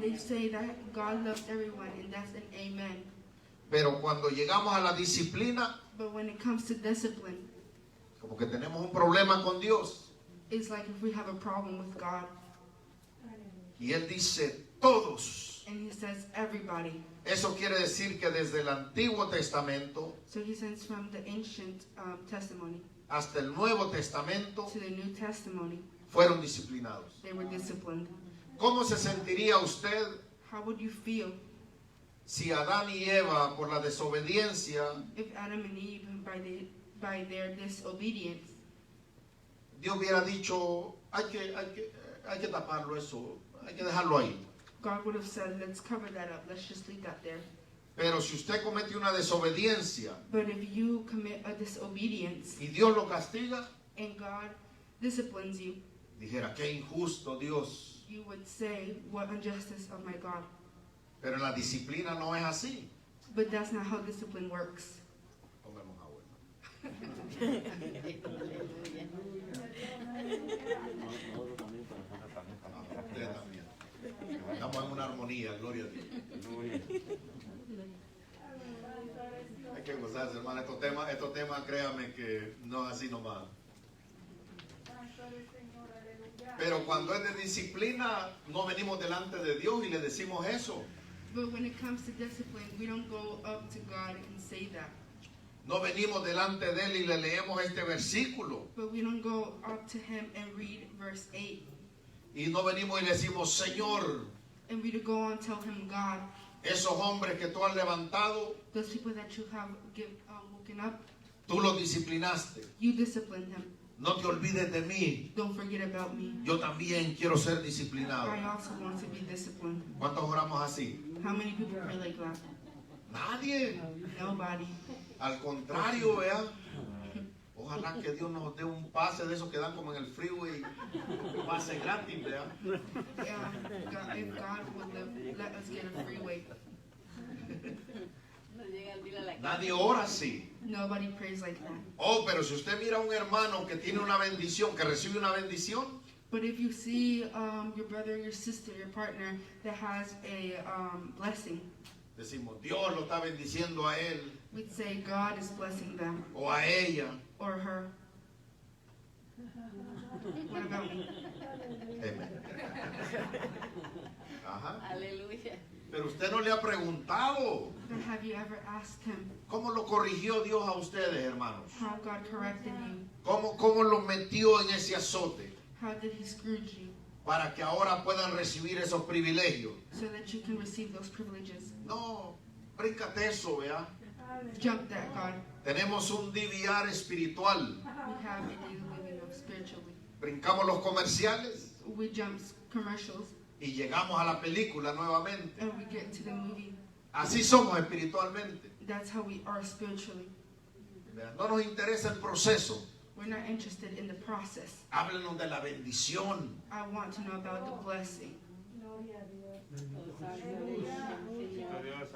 they say that God loves everyone, and that's an amen. Pero cuando llegamos a la disciplina, But when it comes to discipline, como que tenemos un problema con Dios. it's like if we have a problem with God. Y Él dice, todos. And He says everybody. Eso quiere decir que desde el Antiguo Testamento So He says from the ancient testimony hasta el Nuevo Testamento to the New Testimony, fueron disciplinados. they were disciplined. ¿Cómo se sentiría usted How would you feel si Adán y Eva, por la desobediencia, if Adam and Eve, by their disobedience, Dios hubiera dicho, hay que taparlo eso, hay que dejarlo ahí? God would have said, let's cover that up, let's just leave that there. Pero si usted comete una desobediencia But if you commit a disobedience y Dios lo castiga, and God disciplines you, dijera, qué injusto Dios. you would say, what injustice of my God. Pero en la disciplina no es así. But that's not how discipline works. Tomemos agua. Usted también. Estamos en una armonía, gloria a Dios. Aleluya. Hay que gozarse, hermano. Estos temas, créame que no es así nomás. Pero cuando es de disciplina, no venimos delante de Dios y le decimos eso. But when it comes to discipline, we don't go up to God and say that. No venimos delante de Él y le leemos este versículo. But we don't go up to Him and read verse 8. Y no venimos y le decimos, Señor, And we to go on and tell Him, God, esos hombres que tú has levantado, those people that you have woken up, tú los disciplinaste. you discipline them. No te olvides de mí. Don't forget about me. Yo también quiero ser disciplinado. I also want to be disciplined. ¿Cuántos oramos así? How many people pray like that? Nadie. Nobody. Al contrario, vea. Ojalá que Dios nos dé un pase de esos que dan como en el freeway. Un pase gratis, vea. Yeah, God, if God would let us get a freeway. No llega el día a la casa. Nadie ora así. Nobody prays like that. Oh, pero si usted mira a un hermano que tiene una bendición, que recibe una bendición, But if you see your brother, your sister, your partner that has a blessing, decimos, Dios lo está bendiciendo a él we'd say God is blessing them o a ella. or her. What about me? Amén. Ajá. Aleluya. Pero usted no le ha preguntado But have you ever asked him cómo lo corrigió Dios a ustedes, hermanos. how God corrected you? Cómo lo metió en ese azote How did he scrooge you para que ahora puedan recibir esos privilegios. so that you can receive those privileges? No, bríncate eso, vea. Jump that, God. Tenemos un DVR espiritual. We have a daily living of spiritually. Brincamos los comerciales We jump commercials y llegamos a la película nuevamente. and we get into the movie. Así somos espiritualmente. That's how we are spiritually. Vea, no nos interesa el proceso. We're not interested in the process. Háblenos de la bendición. I want to know about the blessing.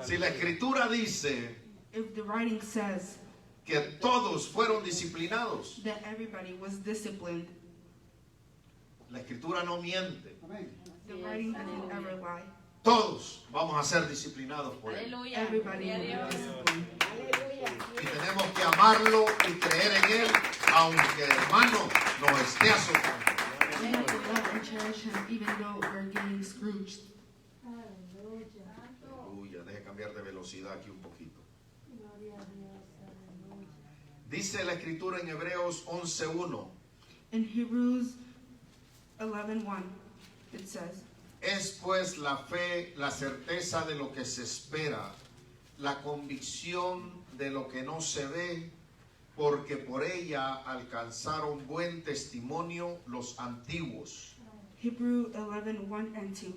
Si la escritura dice If the writing says que todos fueron disciplinados, that everybody was disciplined, la escritura no miente. the writing doesn't ever lie. Todos vamos a ser disciplinados por él. Aleluya. Everybody Gloria a will be Dios. disciplined. Y tenemos que amarlo y creer en él, aunque hermano nos esté azotando. We have to love and cherish him even though we're getting scrooged. Aleluya, deje cambiar de velocidad aquí un poquito. Dice la escritura en Hebreos 11:1. In Hebrews 11:1, it says, Es pues la fe, la certeza de lo que se espera, la convicción de lo que no se ve, porque por ella alcanzaron buen testimonio los antiguos. Hebrew 11:1 and 2.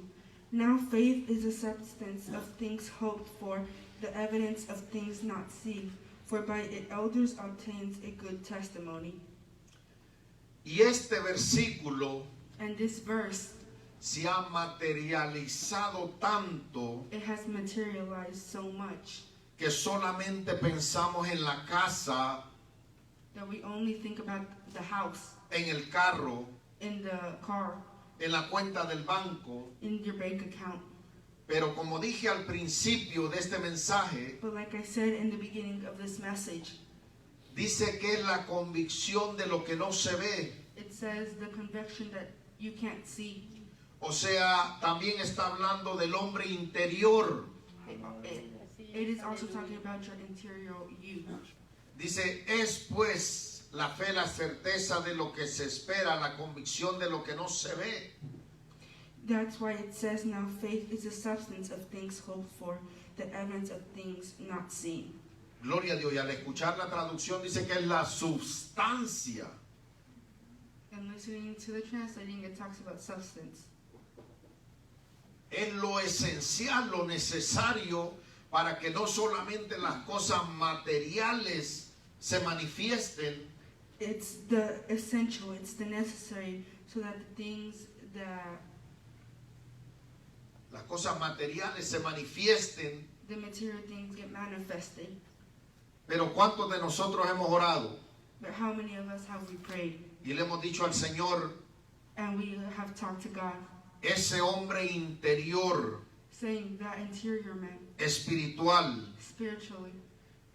Now faith is the substance of things hoped for, the evidence of things not seen. For by it elders obtains a good testimony. Y este versículo And this verse, se ha materializado tanto it has materialized so much que solamente pensamos en la casa, that we only think about the house, en el carro, in the car, en la cuenta del banco. in your bank account. Pero como dije al principio de este mensaje, But like I said in the beginning of this message, dice que es la convicción de lo que no se ve. it says the conviction that you can't see. O sea, también está hablando del hombre interior. It is also talking about your interior you. Dice, es pues la fe, la certeza de lo que se espera, la convicción de lo que no se ve. That's why it says now faith is the substance of things hoped for, the evidence of things not seen. Gloria a Dios. Y al escuchar la traducción dice que es la substancia. And listening to the translating, it talks about substance. Es lo esencial, lo necesario para que no solamente las cosas materiales se manifiesten, It's the essential, it's the necessary, so that the things that las cosas materiales se manifiesten. the material things get manifested. Pero ¿cuántos de nosotros hemos orado But how many of us have we prayed y le hemos dicho al Señor, and we have talked to God, ese hombre interior, saying that interior man, espiritual, spiritually,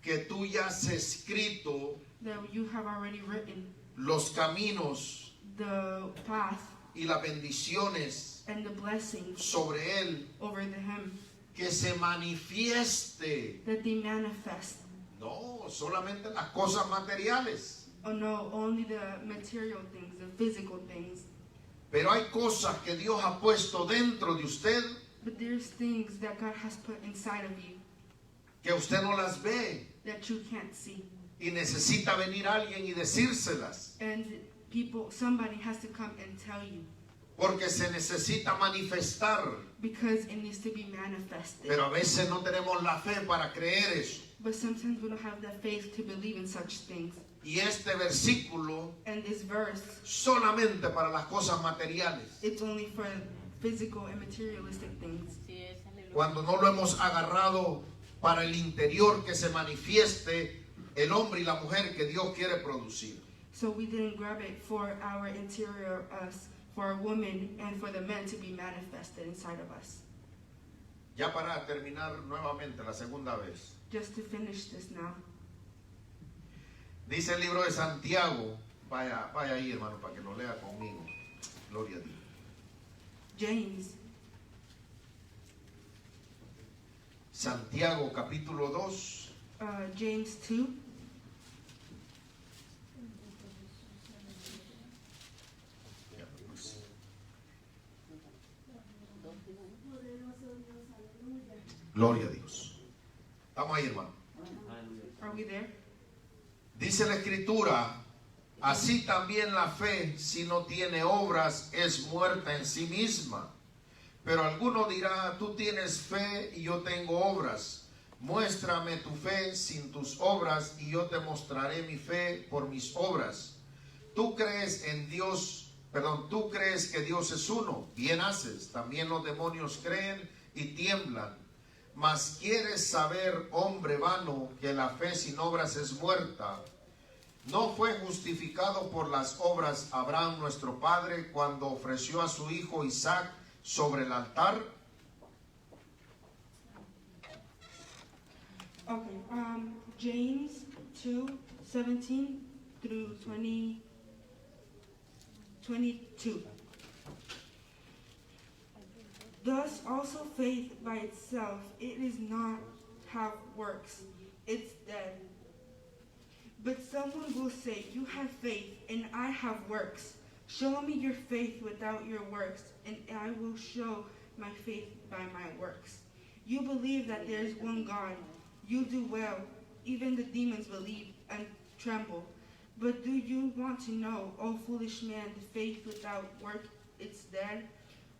que tú ya has escrito that you have already written los caminos the path y las bendiciones and the blessings sobre él, over the him, que se manifieste? that they manifest. No, solamente las cosas materiales. Oh no, only the material things, the physical things. Pero hay cosas que Dios ha puesto dentro de usted But there's things that God has put inside of you que usted no las ve that you can't see. y necesita venir alguien y decírselas, And somebody has to come and tell you, porque se necesita manifestar. because it needs to be manifested. Pero a veces no tenemos la fe para creer eso. But sometimes we don't have the faith to believe in such things. Y este versículo And this verse, solamente para las cosas materiales. it's only for physical and materialistic things. Sí es, aleluya. Cuando no lo hemos agarrado para el interior, que se manifieste el hombre y la mujer que Dios quiere producir. So we didn't grab it for our interior us, for our women and for the men to be manifested inside of us. Ya para terminar nuevamente la segunda vez. Just to finish this now. Dice el libro de Santiago, Vaya ahí, hermano, para que lo lea conmigo. Gloria a Dios. James, Santiago capítulo 2. James 2. Gloria a Dios. Estamos ahí, hermano. Are we there? Dice la escritura, así también la fe, si no tiene obras, es muerta en sí misma. Pero alguno dirá, tú tienes fe y yo tengo obras. Muéstrame tu fe sin tus obras y yo te mostraré mi fe por mis obras. Tú crees en Dios, tú crees que Dios es uno. Bien haces. También los demonios creen y tiemblan. Mas quieres saber, hombre vano, que la fe sin obras es muerta. ¿No fue justificado por las obras Abraham nuestro padre cuando ofreció a su hijo Isaac sobre el altar? Okay, James 2:17 through 22. Thus also faith by itself, it is not have works, it's dead. But someone will say, you have faith and I have works. Show me your faith without your works, and I will show my faith by my works. You believe that there is one God. You do well. Even the demons believe and tremble. But do you want to know, O foolish man, the faith without work, it's dead?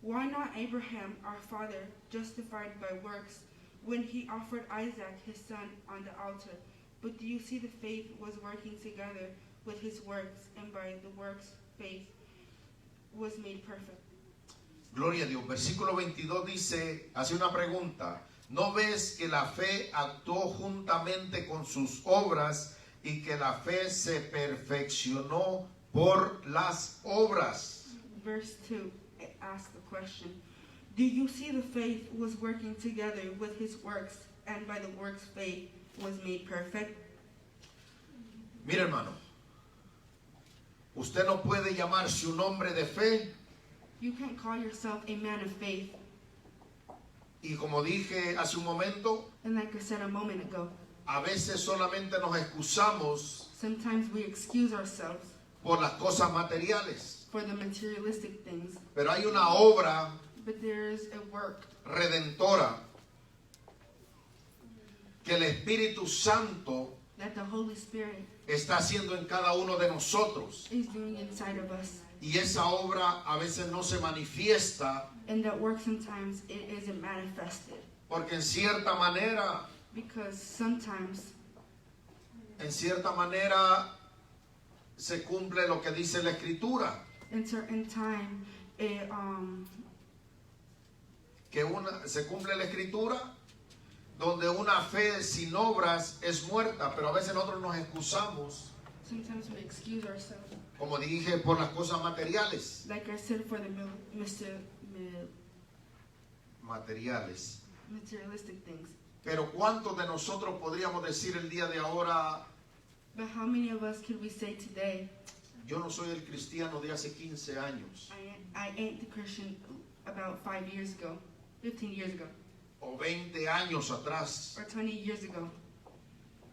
Why not Abraham, our father, justified by works, when he offered Isaac, his son, on the altar? But do you see the faith was working together with his works, and by the works faith was made perfect. Gloria a Dios. Versículo 22 dice, hace una pregunta. ¿No ves que la fe actuó juntamente con sus obras y que la fe se perfeccionó por las obras? Verse 2 asks the question, do you see the faith was working together with his works, and by the works faith was made perfect? Mira, hermano, usted no puede llamarse un hombre de fe. You can't call yourself a man of faith. Y como dije hace un momento, And like I said a moment ago, a veces solamente nos excusamos sometimes we excuse ourselves por las cosas materiales. for the materialistic things. Pero hay una obra But there is a work redentora que el Espíritu Santo that the Holy Spirit está haciendo en cada uno de nosotros. is doing inside of us. Y esa obra a veces no se manifiesta And that work sometimes it isn't manifested. porque en cierta manera Because sometimes se cumple lo que dice la Escritura, in certain time se cumple la Escritura donde una fe sin obras es muerta, pero a veces nosotros nos excusamos, sometimes we excuse ourselves. como dije, por las cosas materiales. Like I said, for the materialistic things. Pero ¿cuántos de nosotros podríamos decir el día de ahora, But how many of us could we say today, yo no soy el cristiano de hace 15 años I ain't the Christian about 5 years ago, 15 years ago, o 20 años atrás? or 20 years ago?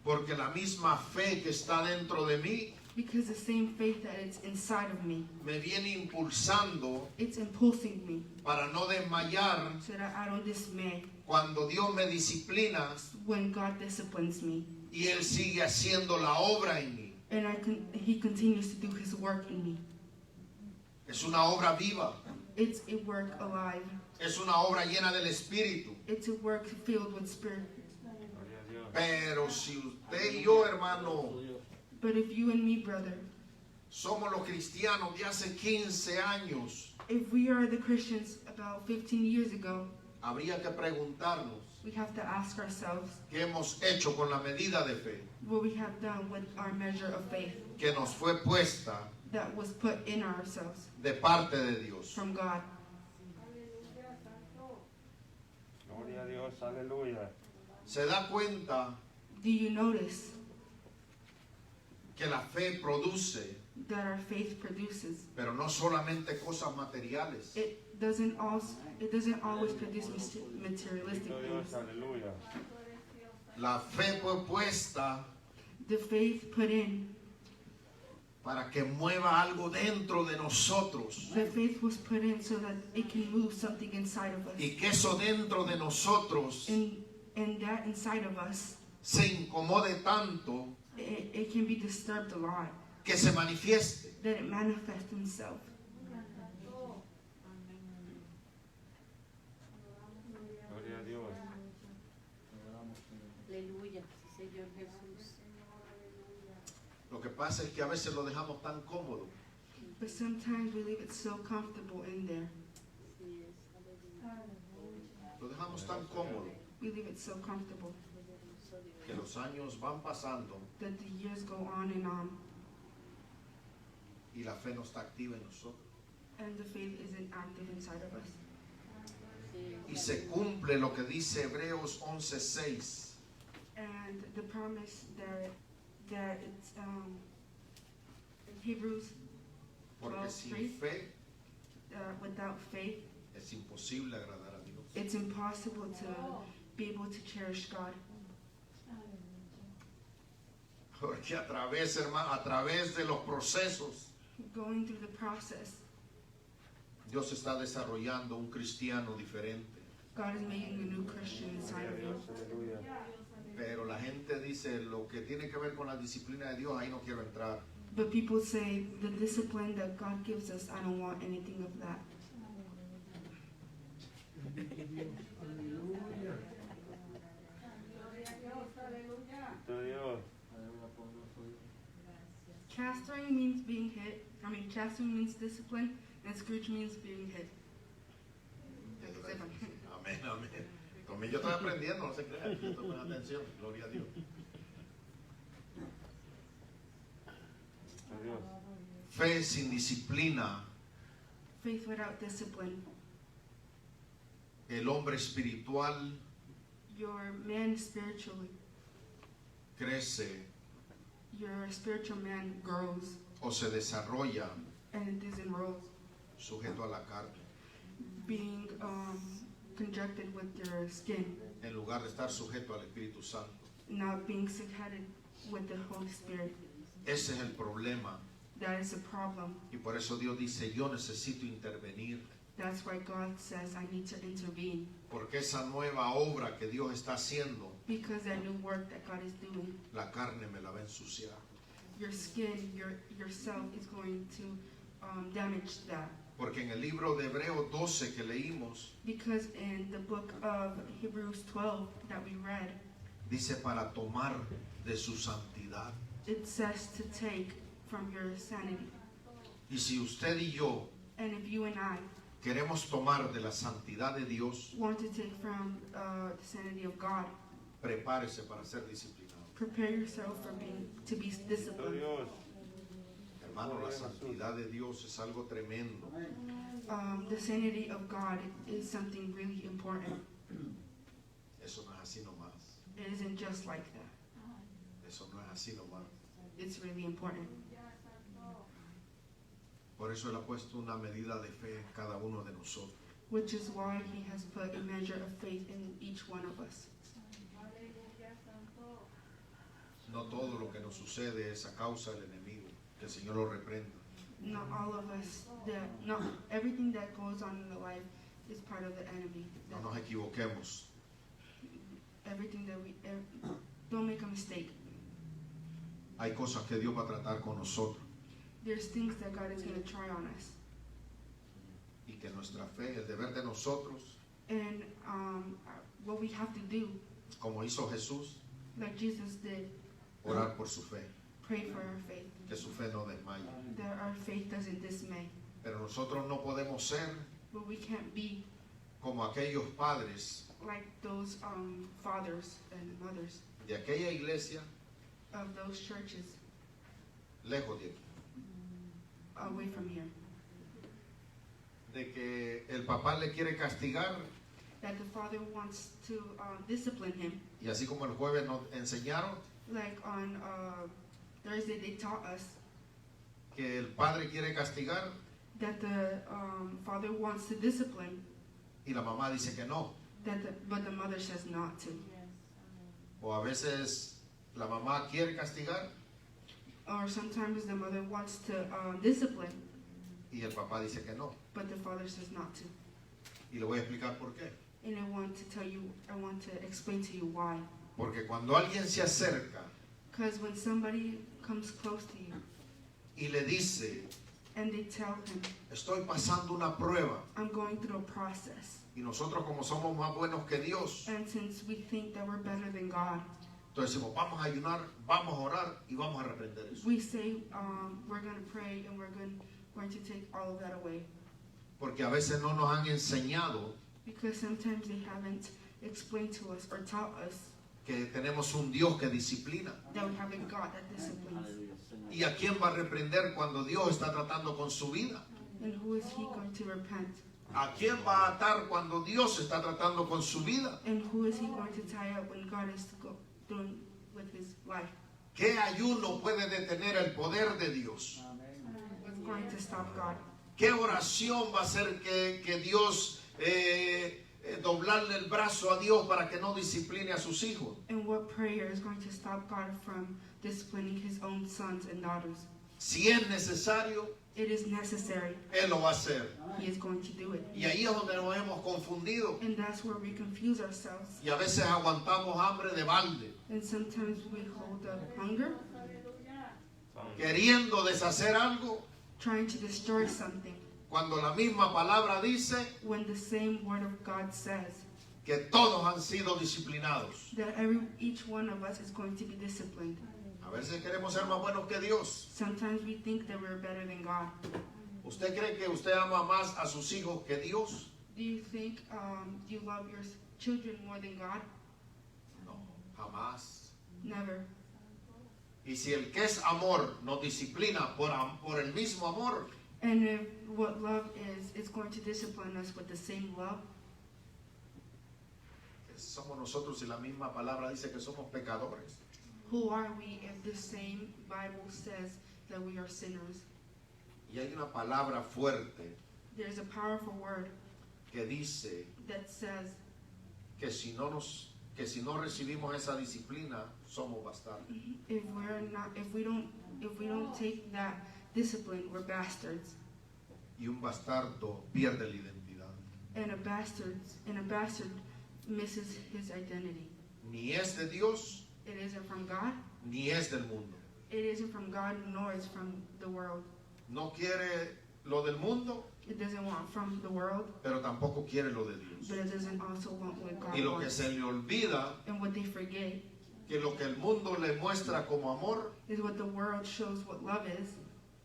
Porque la misma fe que está dentro de mí Because the same faith that is inside of me, me viene impulsando it's impulsing me para no desmayar so that I don't dismay cuando Dios me disciplina when God disciplines me. y Él sigue haciendo la obra en mí. And He continues to do His work in me. Es una obra viva, It's a work alive. es una obra llena del Espíritu. It's a work filled with Spirit. Gloria a Dios. Pero si usted y yo, hermano, But if you and me, brother, somos los cristianos de hace 15 años, if we are the Christians about 15 years ago, habría que preguntarnos we have to ask ourselves qué hemos hecho con la medida de fe what we have done with our measure of faith que nos fue puesta that was put in ourselves de parte de Dios. from God. Gloria a Dios, aleluya. Se da cuenta Do you notice que la fe produce, that our faith produces. pero no solamente cosas materiales. It doesn't always produce materialistic Bendito Dios, things. aleluya. La fe fue puesta The faith put in, para que mueva algo dentro de nosotros the faith was put in so that it can move something inside of us. y que eso dentro de nosotros And that inside of us, se incomode tanto it can be disturbed a lot, que se manifieste. that it manifests itself. Gloria a Dios. Aleluya, sí, Señor Jesús. Lo que pasa es que a veces lo dejamos tan cómodo But sometimes we leave it so comfortable in there. Sí es. Aleluya. lo dejamos tan cómodo We leave it so comfortable que los años van pasando that the years go on y la fe no está activa en nosotros. and the faith isn't active inside of us. Sí, Y se cumple lo que dice Hebreos 11:6. And the promise that it's in Hebrews Porque sin 12:3, fe without faith, es imposible agradar a Dios. it's impossible to be able to cherish God. Porque a través, hermano, a través de los procesos, Going through the process, Dios está desarrollando un cristiano diferente. God is making a new Christian inside Gloria a of you. Dios, aleluya. Pero la gente dice, lo que tiene que ver con la disciplina de Dios, ahí no quiero entrar. But people say the discipline that God gives us, I don't want anything of that. Bendito Dios. Chastening means being hit. Chastening means discipline, and scourge means being hit. Amén, amén. También yo estoy aprendiendo, no se crean, yo estoy poniendo atención, gloria a Dios. Bendito Dios. Fe sin disciplina, Faith without discipline, el hombre espiritual your man spiritually, crece your spiritual man grows, o se desarrolla and it isn't rose, sujeto a la carne, being conjuncted with your skin, en lugar de estar sujeto al Espíritu Santo. not being sick-headed with the Holy Spirit. Ese es el problema. That is a problem. Y por eso Dios dice, yo necesito intervenir. That's why God says I need to intervene. Porque esa nueva obra que Dios está haciendo, Because that new work that God is doing, la carne me la va a ensuciar. your skin, yourself is going to damage that. Porque en el libro de Hebreos 12 que leímos, Because in the book of Hebrews 12 that we read, dice para tomar de su santidad. it says to take from your sanity. Y si usted y yo And if you and I queremos tomar de la santidad de Dios, want to take from the sanity of God, prepárese para ser disciplinado. prepare yourself to be Bendito disciplined. Dios. Hermano, la santidad de Dios es algo tremendo. The sanity of God is something really important. Eso no es así nomás. It isn't just like that. Eso no es así nomás. It's really important. Por eso Él ha puesto una medida de fe en cada uno de nosotros. Which is why He has put a measure of faith in each one of us. No todo lo que nos sucede es a causa del enemigo. Que el Señor lo reprenda. Not all of us, not everything that goes on in the life is part of the enemy. No nos equivoquemos. Everything that don't make a mistake. Hay cosas que Dios va a tratar con nosotros. There's things that God is going to try on us. Y que nuestra fe, el deber de nosotros, And what we have to do, como hizo Jesús, like Jesus did, orar por su fe. pray for our faith, Que su fe no desmaye. that our faith doesn't dismay. Pero nosotros no podemos ser But we can't be como aquellos padres like those fathers and mothers de aquella iglesia of those churches lejos de aquí. away from here. De que el papá le quiere castigar That the father wants to discipline him, y así como el jueves nos enseñaron, like on Thursday they taught us que el padre quiere castigar that the father wants to discipline, y la mamá dice que no. but the mother says not to. O a veces la mamá quiere castigar Or sometimes the mother wants to discipline, y el papá dice que no. but the father says not to. Y le voy a explicar por qué. And I want to explain to you why. Porque cuando alguien se acerca Because when somebody comes close to you y le dice, and they tell him, estoy pasando una prueba, I'm going through a process, y nosotros como somos más buenos que Dios, and since we think that we're better than God, entonces decimos, vamos a ayunar, vamos a orar y vamos a reprender eso. we say we're going to pray and we're going to take all of that away. Porque a veces no nos han enseñado Because sometimes they haven't explained to us or taught us que tenemos un Dios que disciplina. that we have a God that disciplines. ¿Y a quién va a reprender cuando Dios está tratando con su vida? And who is he going to repent? ¿A quién va a atar cuando Dios está tratando con su vida? And who is he going to tie up when God is doing with his life? ¿Qué ayuno puede detener el poder de Dios? What's going to stop God? ¿Qué oración va a hacer que Dios doblarle el brazo a Dios para que no discipline a sus hijos? And what prayer is going to stop God from disciplining his own sons and daughters? Si es necesario, It is necessary. Él lo va a hacer. He is going to do it. Y ahí es donde nos hemos confundido. And that's where we confuse ourselves. Y a veces aguantamos hambre de balde, And sometimes we hold up hunger, queriendo deshacer algo, trying to destroy something, cuando la misma palabra dice when the same word of God says que todos han sido disciplinados. that each one of us is going to be disciplined. A veces queremos ser más buenos que Dios. Sometimes we think that we're better than God. ¿Usted cree que usted ama más a sus hijos que Dios? Do you think you love your children more than God? No, jamás. Never. Y si el que es amor nos disciplina por el mismo amor, And if what love is, it's going to discipline us with the same love. somos nosotros y la misma palabra dice que somos pecadores. Who are we if the same Bible says that we are sinners? Y hay una palabra fuerte There's a powerful word que dice that says que si no recibimos esa disciplina, somos bastardos. if we don't take that discipline, we're bastards. Y un bastardo pierde la identidad. And a bastard misses his identity. Ni es de Dios, It isn't from God. ni es del mundo. It isn't from God, nor is from the world. No quiere lo del mundo, It doesn't want from the world, pero tampoco quiere lo de Dios. but it doesn't also want what God Y lo que wants. se le olvida, And what they forget que lo que el mundo le muestra como amor is what the world shows what love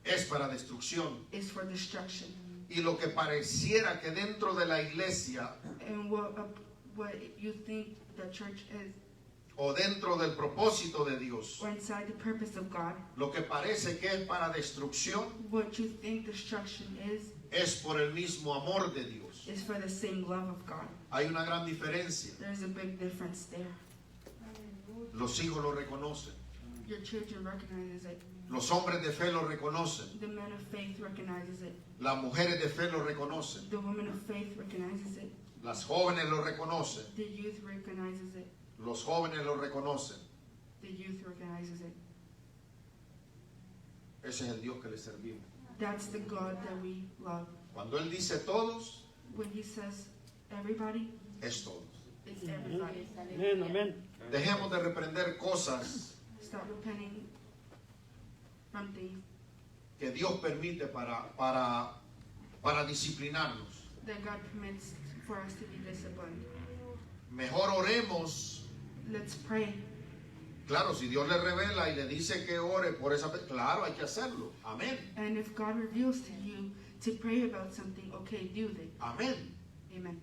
es para destrucción. is for destruction. Y lo que pareciera que dentro de la iglesia And what you think the church is, o dentro del propósito de Dios, or inside the purpose of God, lo que parece que es para destrucción what you think destruction es por el mismo amor de Dios. is for the same love of God. Hay una gran diferencia. There's a big difference there. Los hijos lo reconocen. Your children recognizes it. Los hombres de fe lo reconocen. The men of faith recognizes it. Las mujeres de fe lo reconocen. The women of faith recognizes it. Las jóvenes lo reconocen. The youth recognizes it. Los jóvenes lo reconocen. The youth recognizes it. Ese es el Dios que le servimos. That's the God that we love. Cuando Él dice todos, When he says everybody, es todos. it's everybody. Amén, amén. Dejemos de reprender cosas Stop repenting from things que Dios permite para disciplinarnos. that God permits for us to be disciplined. Mejor oremos. Let's pray. Claro, si Dios le revela y le dice que ore por esa persona, claro, hay que hacerlo. Amén. And if God reveals to you to pray about something, okay, do it. Amén. Amen.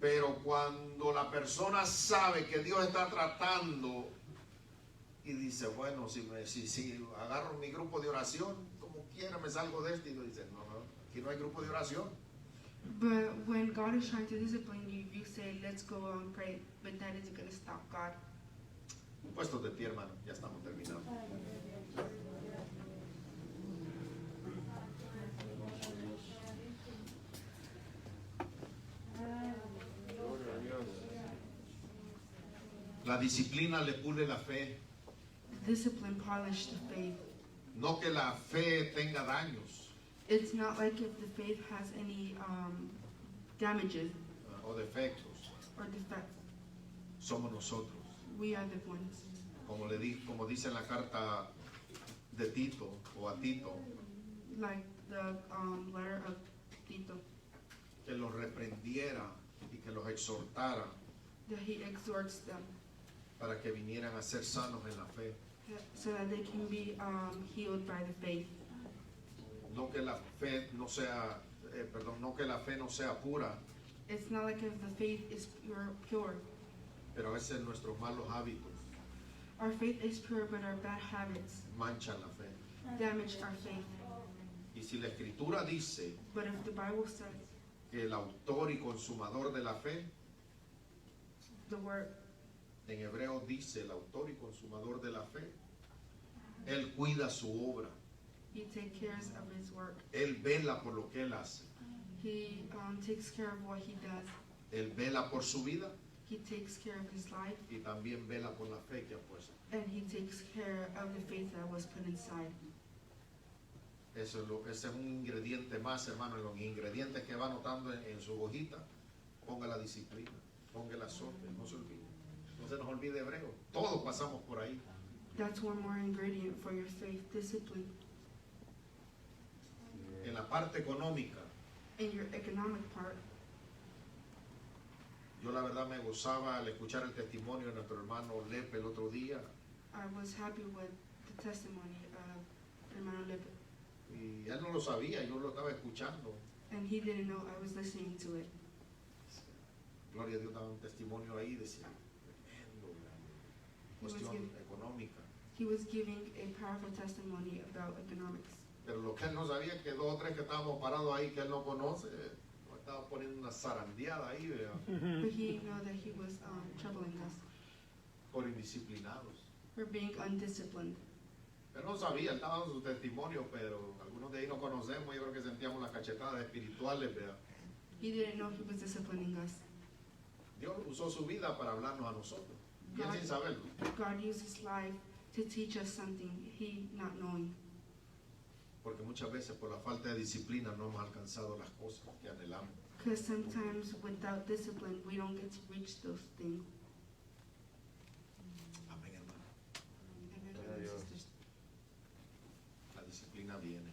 Pero cuando la persona sabe que Dios está tratando y dice, bueno, si agarro mi grupo de oración, como quiera me salgo de esto, y dice, no, aquí no hay grupo de oración. But when God is trying to discipline you, you say, let's go and pray. But that isn't going to stop God. Puestos de pie, hermano, ya estamos terminando. La disciplina le pule la fe. Discipline polish the faith. No que la fe tenga daños It's not like if the faith has any damages o defectos. or defects. Somos nosotros. We are the ones. Como dice en la carta de Tito o a Tito, Like the letter of Tito, que los reprendiera y que los exhortara that he exhorts them para que vinieran a ser sanos en la fe. so that they can be healed by the faith. No que la fe no sea, no que la fe no sea pura, It's not like if the faith is pure. pero a veces nuestros malos hábitos Our faith is pure, but our bad habits manchan la fe. damage our faith. Y si la Escritura dice But if the Bible says que el autor y consumador de la fe, the word, en hebreo dice el autor y consumador de la fe, él cuida su obra, he takes care of his work. él vela por lo que él hace, He takes care of what he does. él vela por su vida He takes care of his life, y también vela por la fe que ha puesto. and he takes care of the faith that was put inside. Ese es un ingrediente más, hermano. En los ingredientes que va anotando en su hojita, ponga la disciplina, ponga el azote, no se olvide. No se nos olvide hebreo. Todos pasamos por ahí. That's one more ingredient for your faith, discipline. En la parte económica, In your economic part, yo la verdad me gozaba al escuchar el testimonio de nuestro hermano Lepe el otro día. I was happy with the testimony of Hermano Lippe, Y él no lo sabía, yo lo estaba escuchando. and he didn't know I was listening to it. Gloria a Dios, daba un testimonio ahí, decía, tremendo, cuestión económica. He was giving a powerful testimony about economics. Pero lo que él no sabía es que dos o tres que estábamos parados ahí que él no conoce, nos estaba poniendo una zarandeada ahí, ¿verdad? But he knew that he was troubling us Por indisciplinados. for being undisciplined. Él no sabía, él estaba dando su testimonio, pero algunos de ahí no conocemos, yo creo que sentíamos las cachetadas espirituales, ¿verdad? He didn't know he was disciplining us. Dios usó su vida para hablarnos a nosotros, y él sin saberlo. God used his life to teach us something, he not knowing. Porque muchas veces por la falta de disciplina no hemos alcanzado las cosas que anhelamos. Because sometimes without discipline, we don't get to reach those things. Amén, hermano. Amen, Gloria a brothers and Dios. sisters. La disciplina viene,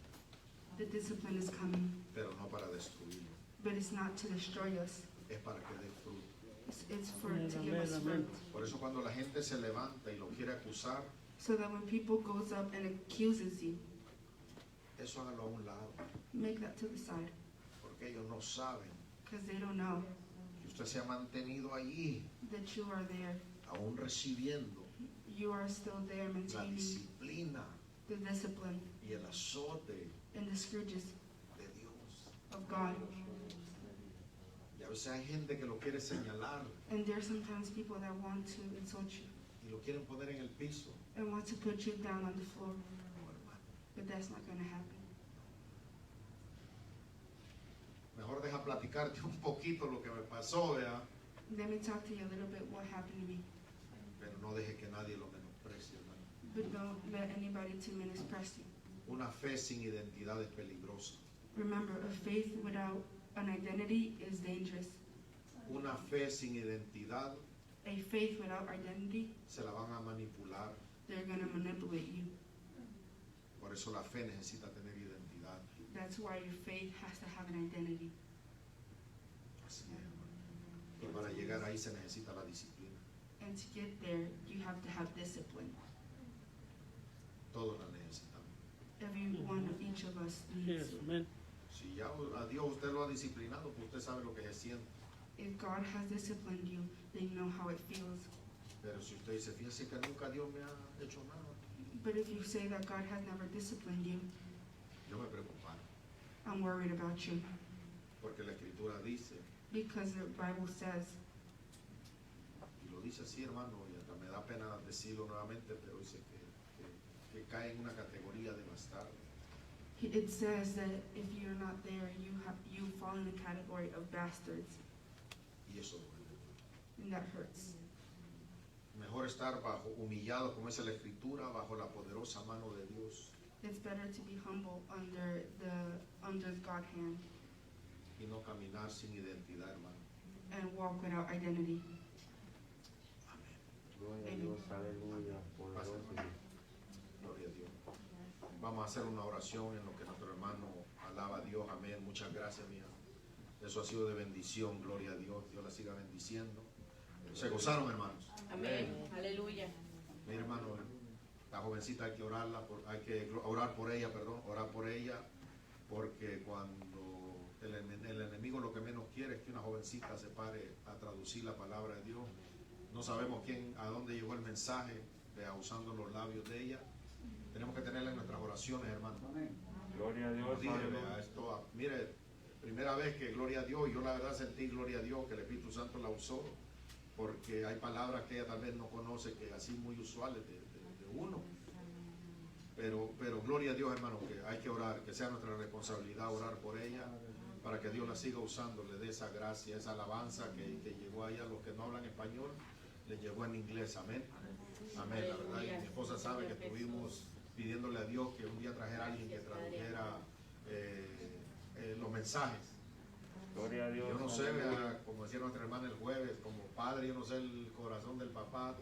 The discipline is coming, pero no para destruirlo, but it's not to destroy us. es para que dé fruto. It's for to give us fruit. Por eso cuando la gente se levanta y lo quiere acusar, So that when people goes up and accuses you, eso hágalo a un lado, make that to the side, porque ellos no saben because they don't know que usted se ha mantenido allí, that you are there. aún recibiendo You are still there la maintaining disciplina the discipline y el azote and the scourges de Dios. of God. Y a veces hay gente que lo quiere señalar And there are sometimes people that want to insult you y lo quieren poner en el piso. and want to put you down on the floor, No, hermano. but that's not going to happen. Mejor deja platicarte un poquito lo que me pasó, ¿verdad? Let me talk to you a little bit what happened to me, Pero no deje que nadie lo menosprecie, hermano. but don't let anybody to menospreciate you. Una fe sin identidad es peligrosa. Remember, a faith without an identity is dangerous. Una fe sin identidad A faith without identity, se la van a manipular. they're going to manipulate you. Por eso la fe necesita tener identidad. That's why your faith has to have an identity. Así es, hermano. Y para llegar ahí se necesita la disciplina. And to get there, you have to have discipline. Todos la necesitamos. Every one of each of us needs Yes, it. amen. Si ya a Dios usted lo ha disciplinado, pues usted sabe lo que se siente. If God has disciplined you, then you know how it feels. Pero si usted dice, fíjese que nunca Dios me ha hecho nada, But if you say that God has never disciplined you, yo me preocupara. I'm worried about you. Porque la Escritura dice, Because the Bible says, y lo dice así, hermano, y hasta me da pena decirlo nuevamente, pero dice que cae en una categoría de bastardo. it says that if you're not there, you fall in the category of bastards, Y eso duele. and that hurts. Mejor estar bajo humillado, como dice la Escritura, bajo la poderosa mano de Dios It's better to be humble under God's hand y no caminar sin identidad, hermano. and walk without identity. Amén. Gloria a Dios, aleluya, poderoso Dios. Gloria a Dios. Vamos a hacer una oración en lo que nuestro hermano alaba a Dios. Amén. Muchas gracias, mía. Eso ha sido de bendición. Gloria a Dios. Dios la siga bendiciendo. Se gozaron, hermanos. Amén. Aleluya. Mira, hermano, la jovencita hay que orarla, hay que orar por ella, orar por ella, porque cuando el enemigo lo que menos quiere es que una jovencita se pare a traducir la palabra de Dios. No sabemos a dónde llegó el mensaje, usando los labios de ella. Tenemos que tenerla en nuestras oraciones, hermano. Gloria a Dios, Como dije, aleluya. mire, primera vez que gloria a Dios, yo la verdad sentí gloria a Dios que el Espíritu Santo la usó, porque hay palabras que ella tal vez no conoce, que así muy usuales de uno. Pero gloria a Dios, hermano, que hay que orar, que sea nuestra responsabilidad orar por ella, para que Dios la siga usando, le dé esa gracia, esa alabanza que llegó a ella. Los que no hablan español, le llegó en inglés. Amén. Amén. La verdad, y mi esposa sabe que estuvimos pidiéndole a Dios que un día trajera a alguien que tradujera los mensajes. Gloria a Dios. Yo no sé, aleluya. como decía nuestra hermana el jueves, como padre, yo no sé el corazón del papá.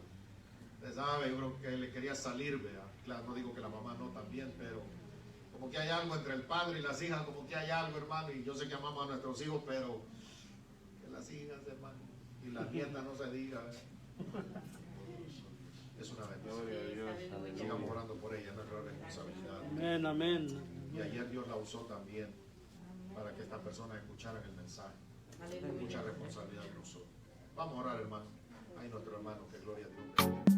Usted sabe, yo creo que le quería salir, vea. Claro, no digo que la mamá no también, pero como que hay algo entre el padre y las hijas, como que hay algo, hermano, y yo sé que amamos a nuestros hijos, pero que las hijas, hermano, y las nietas no se diga. Es una bendición. Gloria a Dios, Sigamos aleluya. orando por ella, es nuestra responsabilidad. Amén, amén. Y ayer Dios la usó también para que estas personas escucharan el mensaje. Aleluya. Mucha responsabilidad de nosotros. Vamos a orar, hermano. Ay, nuestro hermano, que gloria a Dios.